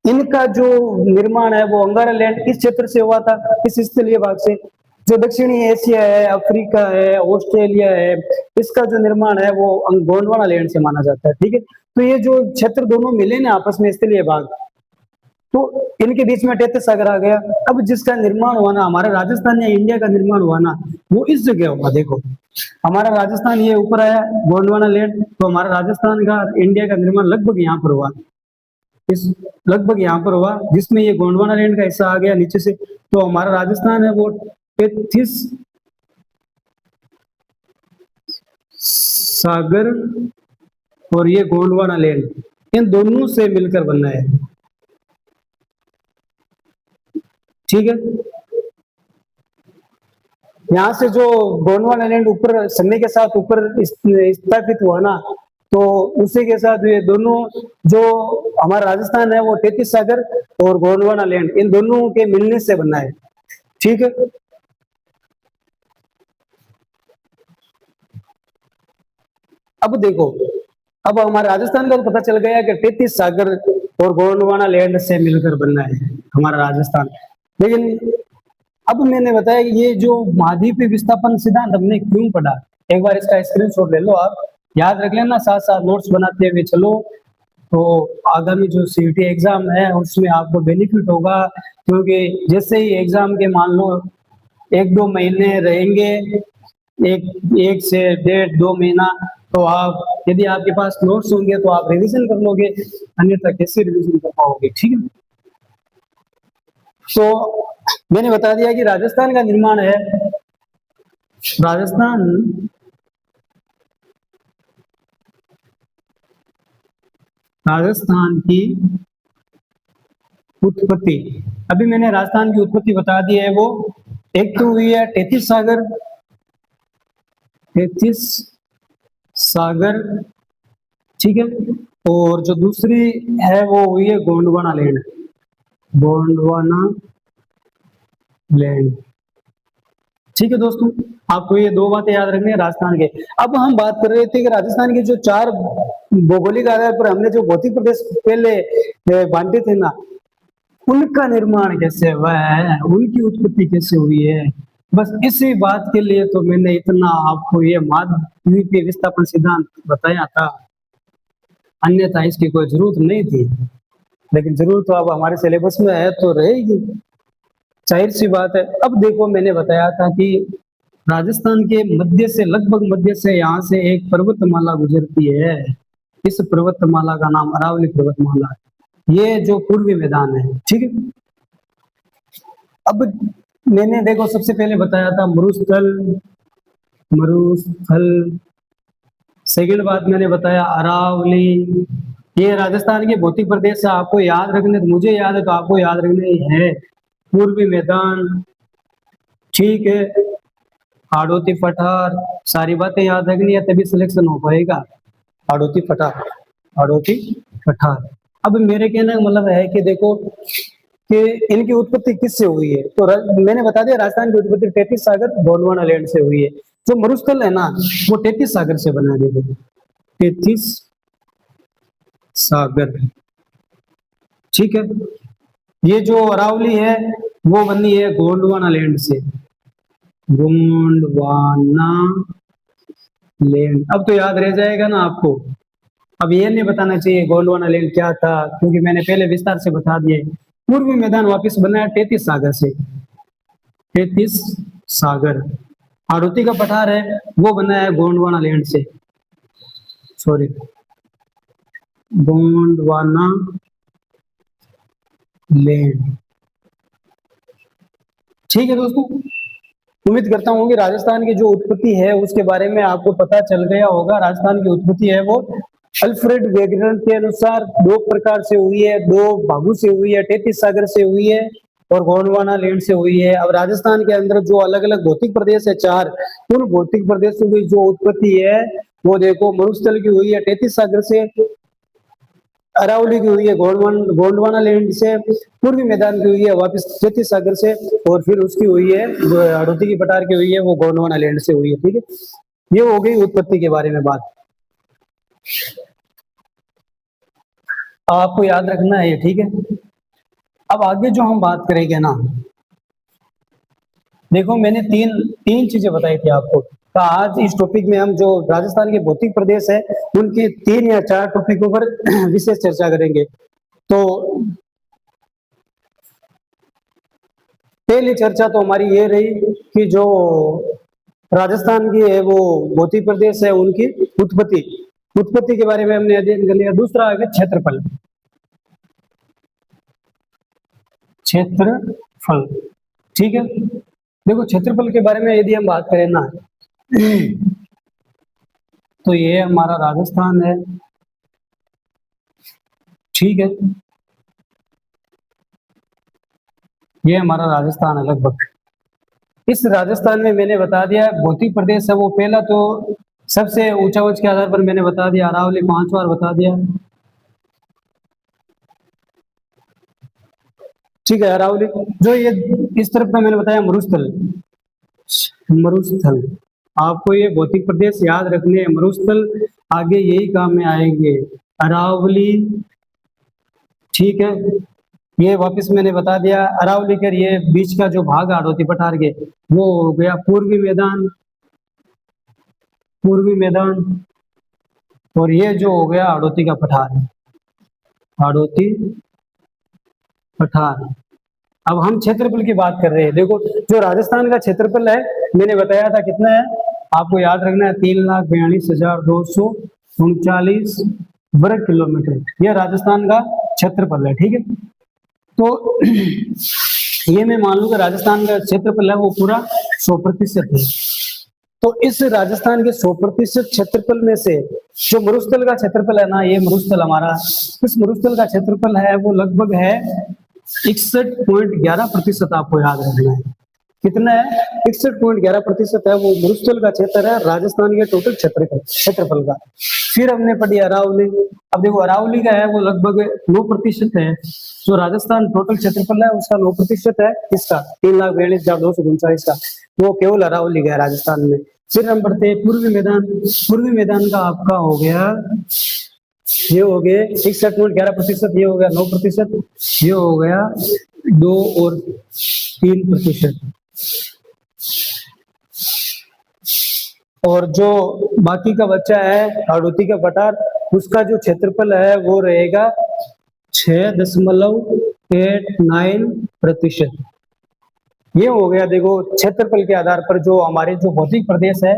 इनका जो निर्माण है वो अंगारा लैंड इस क्षेत्र से हुआ था, इस स्थलीय भाग से। जो दक्षिणी एशिया है, अफ्रीका है, ऑस्ट्रेलिया है, इसका जो निर्माण है वो गोंडवाना लैंड से माना जाता है। ठीक है, तो ये जो क्षेत्र दोनों मिले ना आपस में, स्थलीय भाग, तो इनके बीच में टेथिस सागर आ गया। अब जिसका निर्माण हुआ ना, हमारा राजस्थान या इंडिया का निर्माण हुआ ना, वो इस जगह हुआ। देखो हमारा राजस्थान ये ऊपर आया गोंडवाना लैंड, तो हमारा राजस्थान का, इंडिया का निर्माण लगभग यहाँ पर हुआ, इस लगभग यहाँ पर हुआ, जिसमें ये गोंडवाना लैंड का हिस्सा आ गया नीचे से। तो हमारा राजस्थान है वो टेथिस सागर और ये गोंडवाना लैंड, इन दोनों से मिलकर बना है। ठीक है, यहाँ से जो गोंडवाना लैंड ऊपर समय के साथ ऊपर स्थापित हुआ ना, तो उसी के साथ ये दोनों, जो हमारा राजस्थान है वो टेथिस सागर और गोंडवाना लैंड, इन दोनों के मिलने से बना है। ठीक है, अब देखो, अब हमारे राजस्थान का तो पता चल गया कि टेथिस सागर और गोंडवाना लैंड से मिलकर बनना है हमारा राजस्थान। लेकिन अब मैंने बताया कि ये जो महाद्वीपीय विस्थापन सिद्धांत हमने क्यों पढ़ा, एक बार इसका स्क्रीनशॉट ले लो, आप याद रख लेना, साथ साथ नोट्स बनाते हुए चलो, तो आगामी जो सीयूटी एग्जाम है उसमें आपको बेनिफिट होगा। क्योंकि जैसे ही एग्जाम के मान लो 1-2 महीने रहेंगे, एक से 1.5-2 महीना, तो आप, यदि आपके पास नोट्स होंगे तो आप रिवीजन कर लोगे, अन्यथा कैसे रिवीजन कर पाओगे। ठीक है, तो मैंने बता दिया कि राजस्थान का निर्माण है, राजस्थान की उत्पत्ति, अभी मैंने राजस्थान की उत्पत्ति बता दी है। वो एक तो हुई है टेथिस सागर, टेथिस सागर, ठीक है, और जो दूसरी है वो हुई है गोंडवाना लैंड, गोंडवाना लैंड। ठीक है दोस्तों, आपको ये 2 बातें याद रखनी है राजस्थान के। अब हम बात कर रहे थे कि राजस्थान के जो 4 भौगोलिक आधार पर हमने जो भौतिक प्रदेश पहले बांटे थे ना, उनका निर्माण कैसे हुआ है, उनकी उत्पत्ति कैसे हुई है, बस इसी बात के लिए तो मैंने इतना आपको ये महाद्वीपीय विस्थापन सिद्धांत बताया था, अन्यथा इसकी कोई जरूरत नहीं थी। लेकिन जरूरत तो अब हमारे सिलेबस में है तो रहेगी, जाहिर सी बात है। अब देखो, मैंने बताया था कि राजस्थान के मध्य से, लगभग मध्य से, यहाँ से एक पर्वतमाला गुजरती है, इस पर्वतमाला का नाम अरावली पर्वतमाला है। ये जो पूर्वी मैदान है, ठीक है। अब मैंने देखो सबसे पहले बताया था मरुस्थल, मरुस्थल। सेकंड बात मैंने बताया अरावली। ये राजस्थान के भौतिक प्रदेश है, आपको याद रखने, तो मुझे याद है तो आपको याद रखने है। पूर्वी मैदान, ठीक है। हाड़ौती पठार, सारी बातें याद रखनी है तभी सिलेक्शन हो पाएगा। हाड़ौती पठार, हाड़ौती पठार। अब मेरे कहने का मतलब है कि देखो कि इनकी उत्पत्ति किससे हुई है, तो मैंने बता दिया राजस्थान की उत्पत्ति 33 सागर गोंडवाना लैंड से हुई है। जो मरुस्थल है ना वो 33 सागर से बना है, देखो 33 सागर, ठीक है। ये जो अरावली है वो बनी है गोंडवाना लैंड से, गोंडवाना लैंड। अब तो याद रह जाएगा ना आपको। अब ये नहीं बताना चाहिए गोंडवाना लैंड क्या था, क्योंकि मैंने पहले विस्तार से बता दिया। पूर्वी मैदान वापस बना है 33 सागर से, 33 सागर। हाड़ौती का पठार है वो बना है गोंडवाना लैंड से, सॉरी गोंडवाना लैंड, ठीक है दोस्तों। उम्मीद करता हूँ कि राजस्थान की जो उत्पत्ति है उसके बारे में आपको पता चल गया होगा। राजस्थान की उत्पत्ति है वो अल्फ्रेड वेगनर के अनुसार दो प्रकार से हुई है, दो भागों से हुई है, 33 सागर से हुई है और गोंडवाना लैंड से हुई है। अब राजस्थान के अंदर जो अलग अलग भौतिक प्रदेश है 4, उन भौतिक प्रदेशों की जो उत्पत्ति है वो देखो मरुस्थल की हुई है 33 सागर से, अरावली की हुई है गोंडवाना लैंड से, पूर्वी मैदान की हुई है वापस 33 सागर से, और फिर उसकी हुई है हाड़ौती की पठार की हुई है वो गोंडवाना लैंड से हुई है, ठीक है। ये हो गई उत्पत्ति के बारे में बात, आपको याद रखना है ये, ठीक है। अब आगे जो हम बात करेंगे ना, देखो मैंने तीन चीजें बताई थी आपको। तो आज इस टॉपिक में हम जो राजस्थान के भौतिक प्रदेश है उनके 3 या 4 टॉपिकों पर विशेष चर्चा करेंगे। तो पहली चर्चा तो हमारी ये रही कि जो राजस्थान की है वो भौतिक प्रदेश है उनकी उत्पत्ति के बारे में हमने अध्ययन कर लिया। दूसरा आ गया क्षेत्रफल, क्षेत्रफल, ठीक है। देखो क्षेत्रफल के बारे में यदि हम बात करें ना तो ये हमारा राजस्थान है, ठीक है। ये हमारा राजस्थान है लगभग। इस राजस्थान में मैंने बता दिया भौतिक प्रदेश है वो पहला तो सबसे ऊंचा उच्च के आधार पर मैंने बता दिया अरावली 5 बार बता दिया, ठीक है। अरावली जो ये इस तरफ का मैंने बताया मरुस्थल, मरुस्थल आपको ये भौतिक प्रदेश याद रखने हैं। मरुस्थल आगे यही काम में आएंगे, अरावली, ठीक है। ये वापस मैंने बता दिया अरावली कर ये बीच का जो भाग हाड़ौती पठार के वो हो गया पूर्वी मैदान, पूर्वी मैदान, और ये जो हो गया हाड़ौती का पठार, हाड़ौती पठार। अब हम क्षेत्रफल की बात कर रहे हैं। देखो जो राजस्थान का क्षेत्रफल है मैंने बताया था कितना है, आपको याद रखना है 3,42,239 वर्ग किलोमीटर। यह राजस्थान का क्षेत्रफल है, ठीक है। तो ये मैं मान लूं कि राजस्थान का क्षेत्रफल है वो पूरा 100% है। तो इस राजस्थान के 100% क्षेत्रफल में से जो मरुस्थल का क्षेत्रफल है ना, ये मरुस्थल हमारा, इस मरुस्थल का क्षेत्रफल है वो लगभग है 61.11%। आपको याद रखना है कितना है, 61.11% है वो मरुस्थल का क्षेत्र है राजस्थान के टोटल क्षेत्रफल का। फिर हमने पढ़ी अरावली। अब देखो अरावली का है वो लगभग 9% है। जो राजस्थान टोटल क्षेत्रफल है उसका 9% है, इसका 3,42,239 का वो केवल अरावली का है राजस्थान में। फिर हम पढ़ते हैं पूर्वी मैदान। पूर्वी मैदान का आपका हो गया, ये हो गए 61.11%, ये हो गया 9%, ये हो गया 2 और 3%। और जो बाकी का बच्चा है हाड़ौती का पठार उसका जो क्षेत्रफल है वो रहेगा 6.89%। ये हो गया देखो क्षेत्रफल के आधार पर जो हमारे जो भौतिक प्रदेश है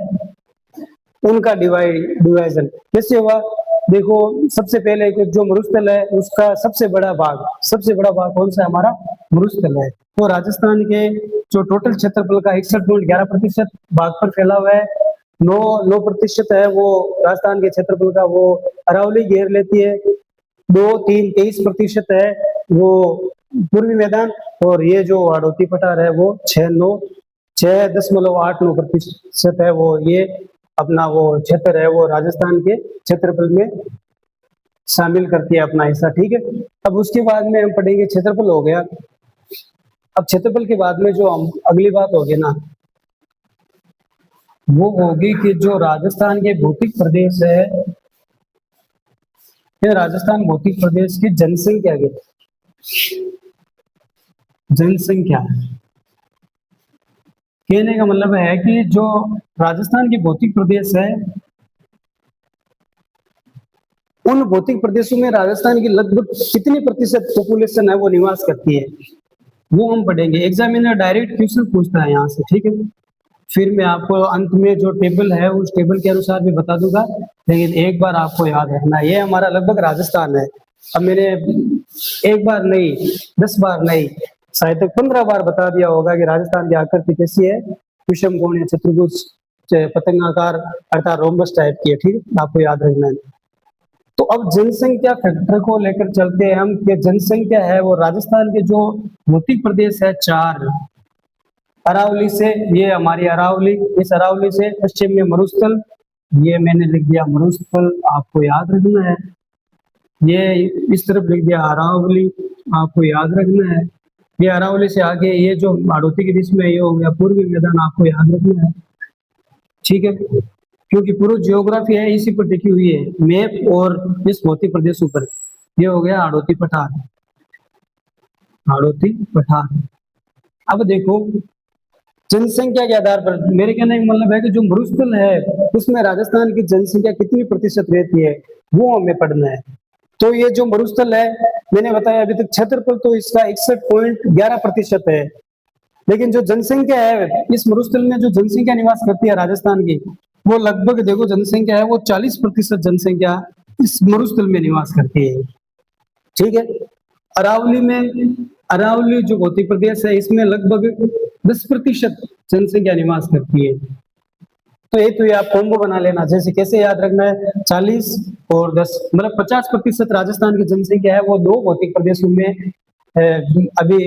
उनका डिवाइजन कैसे हुआ। देखो सबसे पहले जो मरुस्थल है उसका सबसे बड़ा भाग कौन सा है हमारा, मरुस्थल है। तो राजस्थान के जो टोटल क्षेत्रफल का 61.11% भाग पर फैला हुआ है, 9% है वो राजस्थान के क्षेत्रफल का वो अरावली घेर लेती है, 23% है वो पूर्वी मैदान, और ये जो हाड़ौती पठार है वो 6.89% है वो ये अपना वो क्षेत्र है वो राजस्थान के क्षेत्रफल में शामिल करती है अपना हिस्सा, ठीक है। अब उसके बाद में हम पढ़ेंगे क्षेत्रफल हो गया। अब क्षेत्रफल के बाद में जो हम अगली बात होगी ना वो होगी कि जो राजस्थान के भौतिक प्रदेश है, ये राजस्थान भौतिक प्रदेश की जनसंख्या की जनसंख्या कहने का मतलब है कि जो राजस्थान के भौतिक प्रदेश है उन भौतिक प्रदेशों में राजस्थान की लगभग कितनी प्रतिशत पॉपुलेशन है वो निवास करती है, वो हम पढ़ेंगे। एग्जामिनर डायरेक्ट क्वेश्चन पूछता है यहाँ से, ठीक है। फिर मैं आपको अंत में जो टेबल है उस टेबल के अनुसार भी बता दूंगा, लेकिन एक बार आपको याद रखना ये हमारा लगभग राजस्थान है। अब मैंने एक बार नहीं 10 बार नहीं शायद तक 15 बार बता दिया होगा कि राजस्थान की आकृति कैसी है, विषम कोणीय चतुर्भुज पतंगाकार अर्थात रोम्बस टाइप की है, ठीक है, आपको याद रखना है। तो अब जनसंख्या फैक्टर को लेकर चलते हैं हम कि जनसंख्या है वो राजस्थान के जो भौतिक प्रदेश है 4, अरावली से, ये हमारी अरावली, इस अरावली से पश्चिम में मरुस्थल, ये मैंने लिख दिया मरुस्थल, आपको याद रखना है। ये इस तरफ लिख दिया अरावली, आपको याद रखना है। ये अरावली से आगे ये जो हाड़ौती के बीच में ये हो गया पूर्वी मैदान, आपको याद रखना है, ठीक है, क्योंकि पूरी जियोग्राफी है इसी पर टिकी हुई है मैप और इस भौतिक प्रदेशों पर। ये हो गया हाड़ौती पठार, हाड़ौती पठार। अब देखो जनसंख्या के आधार पर मेरे कहने का मतलब है कि जो मरुस्थल है उसमें राजस्थान की जनसंख्या कितनी प्रतिशत रहती है वो हमें पढ़ना है। तो ये जो मरुस्थल है मैंने बताया अभी तक क्षेत्रफल तो इसका 61.11% है, लेकिन जो जनसंख्या है इस मरुस्थल में जो जनसंख्या निवास करती है राजस्थान की वो लगभग देखो जनसंख्या है वो 40% जनसंख्या इस मरुस्थल में निवास करती है, ठीक है। अरावली जो भौतिक प्रदेश है इसमें लगभग 10% जनसंख्या निवास करती है। तो ये आप कॉम्बो बना लेना, जैसे कैसे याद रखना है 40 और 10 मतलब 50% राजस्थान की जनसंख्या है वो 2 भौतिक प्रदेशों में अभी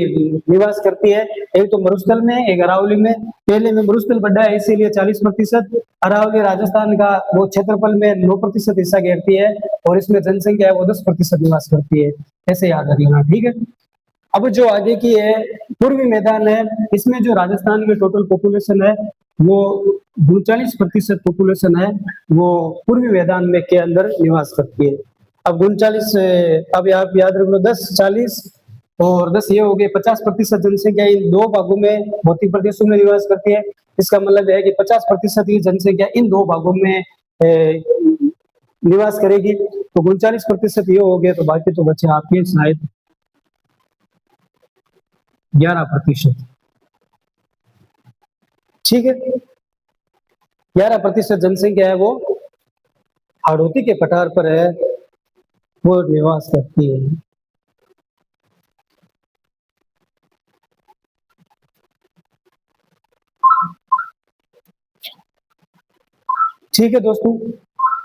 निवास करती है, एक तो मरुस्थल में एक अरावली में। पहले में मरुस्थल बढ़ा है इसीलिए 40%, अरावली राजस्थान का वो क्षेत्रफल में 9% हिस्सा घेरती है और इसमें जनसंख्या है वो 10% निवास करती है, ऐसे याद रख लेना, ठीक है। अब जो आगे की है पूर्वी मैदान है, इसमें जो राजस्थान की टोटल पॉपुलेशन है वो 39% पॉपुलेशन है वो पूर्वी मैदान में के अंदर निवास करती है। अब 39 अब आप याद रख लो 10 40 और 10 ये हो गए 50% जनसंख्या इन 2 भागों में भौतिक प्रदेशों में निवास करती है। इसका मतलब है कि 50% की जनसंख्या इन 2 भागों में निवास करेगी। तो 39% ये हो गए, तो बाकी तो बचे आपके शायद 11%, ठीक है। 11% जनसंख्या है वो हाड़ौती के पठार पर है वो निवास करती है। ठीक है दोस्तों,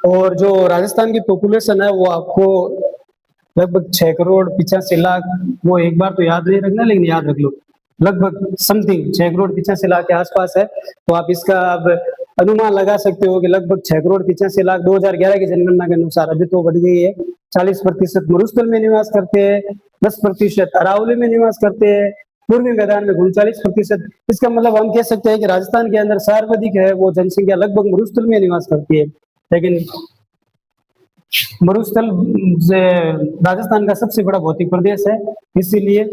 और जो राजस्थान की पॉपुलेशन है वो आपको लगभग 6,85,00,000, वो एक बार तो याद नहीं रखना लेकिन याद रख लो लगभग समथिंग 6,85,00,000 के आसपास है। तो आप इसका अब अनुमान लगा सकते हो कि लगभग 6,85,00,000 2011 की जनगणना के अनुसार, अभी तो बढ़ गई है। 40% मरुस्थल में निवास करते हैं, 10% अरावली में निवास करते हैं, पूर्वी मैदान में 39%। इसका मतलब हम कह सकते हैं कि राजस्थान के अंदर सर्वाधिक है वो जनसंख्या लगभग मरुस्थल में निवास करती है, लेकिन मरुस्थल राजस्थान का सबसे बड़ा भौतिक प्रदेश है, इसीलिए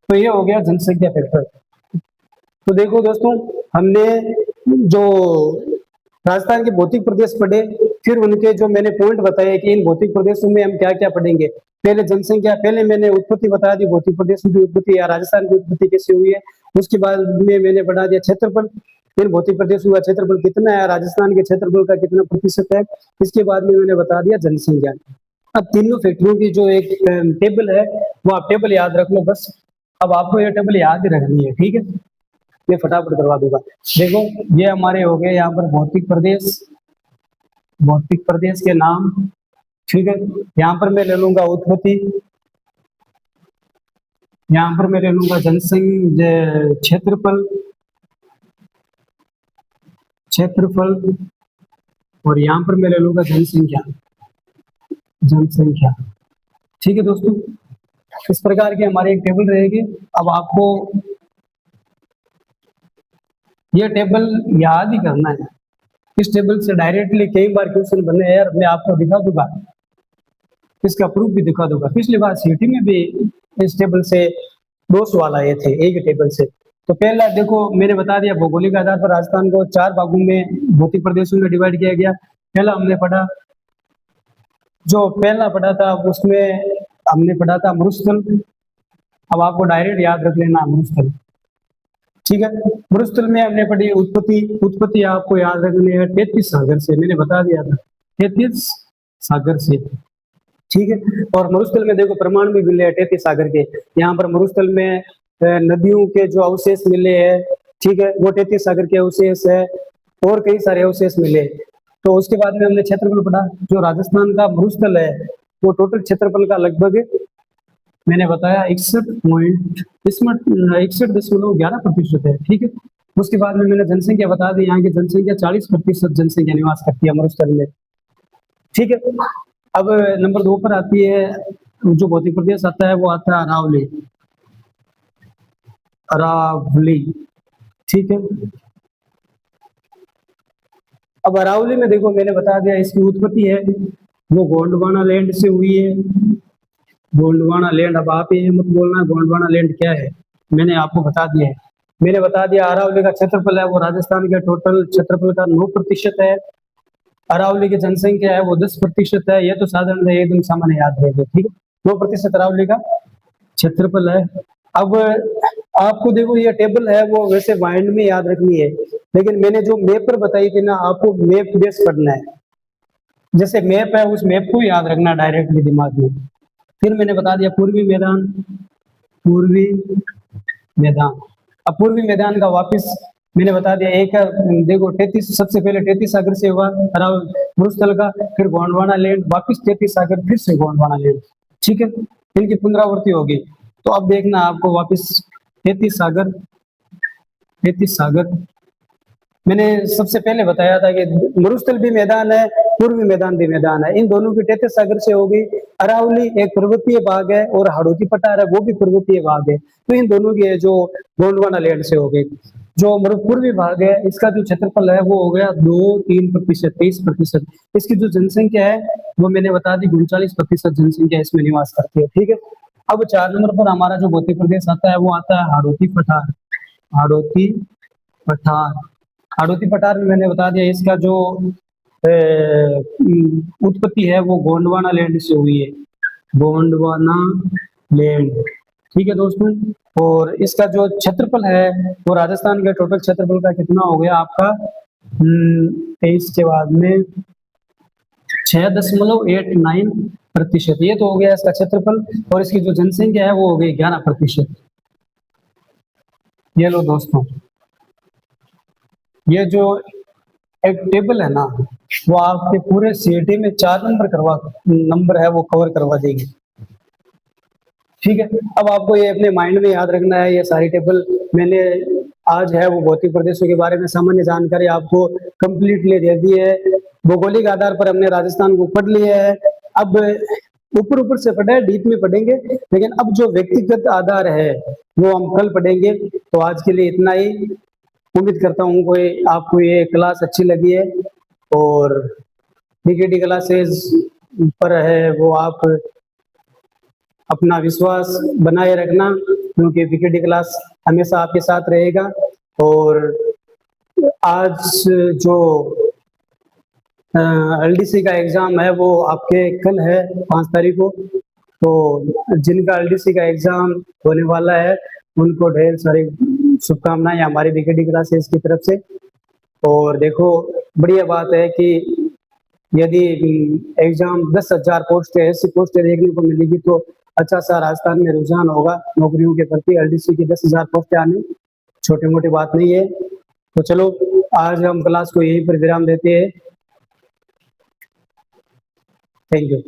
तो ये हो गया जनसंख्या फैक्टर। तो देखो दोस्तों, हमने जो राजस्थान के भौतिक प्रदेश पढ़े, फिर उनके जो मैंने पॉइंट बताए कि इन भौतिक प्रदेशों में हम क्या क्या पढ़ेंगे। पहले जनसंख्या, पहले मैंने उत्पत्ति बता दी भौतिक प्रदेशों की उत्पत्ति या राजस्थान की उत्पत्ति कैसे हुई है। उसके बाद में मैंने बढ़ा दिया क्षेत्रफल, इन भौतिक प्रदेशों का क्षेत्रफल कितना है, राजस्थान के क्षेत्रफल का कितना प्रतिशत है, इसके बाद में मैंने बता दिया जनसंख्या। अब तीनों फैक्टरों की जो एक टेबल है वो आप टेबल याद रख लो बस। अब आपको ये टेबल याद ही रखनी है, ठीक है, ये फटाफट करवा दूंगा। देखो ये हमारे हो गए यहाँ पर भौतिक प्रदेश, भौतिक प्रदेश के नाम, ठीक है। यहाँ पर मैं ले लूंगा उत्पत्ति, यहाँ पर मैं ले लूंगा जनसंख्या, क्षेत्रफल, क्षेत्रफल, और यहाँ पर मैं ले लूंगा जनसंख्या, जनसंख्या, ठीक है दोस्तों। इस प्रकार की हमारी एक टेबल रहेगी। अब आपको ये टेबल याद ही करना है। इस टेबल से डायरेक्टली कई बार क्वेश्चन बने हैं यार, मैं आपको दिखा दूंगा, इसका प्रूफ भी दिखा दूंगा। पिछली बार सीटी में भी इस टेबल से 2 सवाल आए थे एक ही टेबल से। तो पहला देखो मैंने बता दिया, भौगोलिक आधार पर राजस्थान को 4 भागों में भौतिक प्रदेशों में डिवाइड किया गया। पहला हमने पढ़ा, जो पहला पढ़ा था उसमें हमने पढ़ा था मरुस्थल। अब आपको डायरेक्ट याद रख लेना मरुस्थल, ठीक है। मरुस्थल में हमने पढ़ी उत्पत्ति, उत्पत्ति आपको याद रखनी है 33 सागर से, मैंने बता दिया था 33 सागर से, ठीक है। और मरुस्थल में देखो प्रमाण भी मिले हैं 33 सागर के। यहाँ पर मरुस्थल में नदियों के जो अवशेष मिले हैं, ठीक है, वो 33 सागर के अवशेष है, और कई सारे अवशेष मिले। तो उसके बाद में हमने क्षेत्रफल पढ़ा। जो राजस्थान का मरुस्थल है वो टोटल क्षेत्रफल का लगभग मैंने बताया 61.11% है, ठीक है। उसके बाद में मैंने जनसंख्या बता दी, यहाँ की जनसंख्या 40% जनसंख्या निवास करती है मरुस्थल में, ठीक है। अब नंबर 2 पर आती है जो भौतिक प्रदेश आता है, वो आता है अरावली, अरावली, ठीक है। अब अरावली में देखो मैंने बता दिया इसकी उत्पत्ति है वो गोंडवाना लैंड से हुई है, गोंडवाना लैंड। अब आप ये मत बोलना गोंडवाना लैंड क्या है, मैंने आपको बता दिया है। मैंने बता दिया अरावली का क्षेत्रफल है वो राजस्थान के टोटल क्षेत्रफल का 9% है। अरावली की जनसंख्या है वो 10% है। ये तो साधारण एकदम सामान्य याद रहेगा, ठीक है। 9% अरावली का क्षेत्रफल है। अब आपको देखो ये टेबल है वो वैसे माइंड में याद रखनी है, लेकिन मैंने जो मैप पर बताई थी ना, आपको मैप बेस पढ़ना है। जैसे मैप है उस मैप को याद रखना डायरेक्टली दिमाग में। फिर मैंने बता दिया पूर्वी मैदान, पूर्वी मैदान। अब पूर्वी मैदान का वापस मैंने बता दिया एक देखो 33 सबसे पहले 33 सागर से हुआ मरुस्थल का, फिर गोंडवाना लैंड, वापस 33 सागर, फिर से गोंडवाना लैंड, ठीक है। इनकी पुनरावृत्ति होगी। तो अब देखना आपको वापस 33 सागर, 33 सागर। मैंने सबसे पहले बताया था कि मरुस्थल भी मैदान है, पूर्वी मैदान भी मैदान है। इन दोनों की 33 सागर से होगी। अरावली एक पर्वतीय भाग है और हाड़ौती पठार है वो भी पर्वतीय भाग है। तो इन दोनों की जो गोंडवाना लैंड से होगी। जो पूर्वी भाग है इसका जो क्षेत्रफल है वो हो गया 2-3%, 23%। इसकी जो जनसंख्या है वो मैंने बता दी 39% जनसंख्या इसमें निवास करती है, ठीक है। अब 4 नंबर पर हमारा जो भौतिक प्रदेश आता है वो आता है हाड़ौती पठार, हाड़ौती पठार। हाड़ौती पठार में मैंने बता दिया इसका जो उत्पत्ति है वो गोंडवाना लैंड से हुई है, गोंडवाना लैंड, ठीक है दोस्तों। और इसका जो क्षेत्रफल है वो राजस्थान के टोटल क्षेत्रफल का कितना हो गया आपका 23 के बाद में 6.89%। ये तो हो गया इसका क्षेत्रफल। और इसकी जो जनसंख्या है वो हो गई 11%। ये लो दोस्तों, ये जो एक टेबल है ना वो आपके पूरे सीईटी में 4 नंबर है वो कवर करवा देगी, ठीक है। अब आपको ये अपने माइंड में याद रखना है। ये सारी टेबल मैंने आज है वो भौतिक प्रदेशों के बारे में सामान्य जानकारी आपको कंप्लीटली दे दी है। भौगोलिक आधार पर हमने राजस्थान को पढ़ लिया है। अब ऊपर ऊपर से पढ़ा है, डीप में पढ़ेंगे, लेकिन अब जो व्यक्तिगत आधार है वो हम कल पढ़ेंगे। तो आज के लिए इतना ही। उम्मीद करता हूँ कोई आपको ये क्लास अच्छी लगी है। और बीकेटी क्लासेस पर है वो आप अपना विश्वास बनाए रखना, क्योंकि बीकेटी क्लास हमेशा आपके साथ रहेगा। और आज जो एलडीसी का एग्जाम है वो आपके कल है 5 तारीख को। तो जिनका एलडीसी का एग्जाम होने वाला है उनको ढेर सारी शुभकामनाएं हमारी बीकेटी क्लासेस की तरफ से। और देखो बढ़िया बात है कि यदि एग्जाम 10,000 पोस्टें ऐसी पोस्टें देखने को मिलेगी तो अच्छा सा राजस्थान में रुझान होगा नौकरियों के प्रति। एलडीसी की 10,000 पोस्टें आनी छोटी मोटी बात नहीं है। तो चलो आज हम क्लास को यहीं पर विराम देते हैं। Thank you.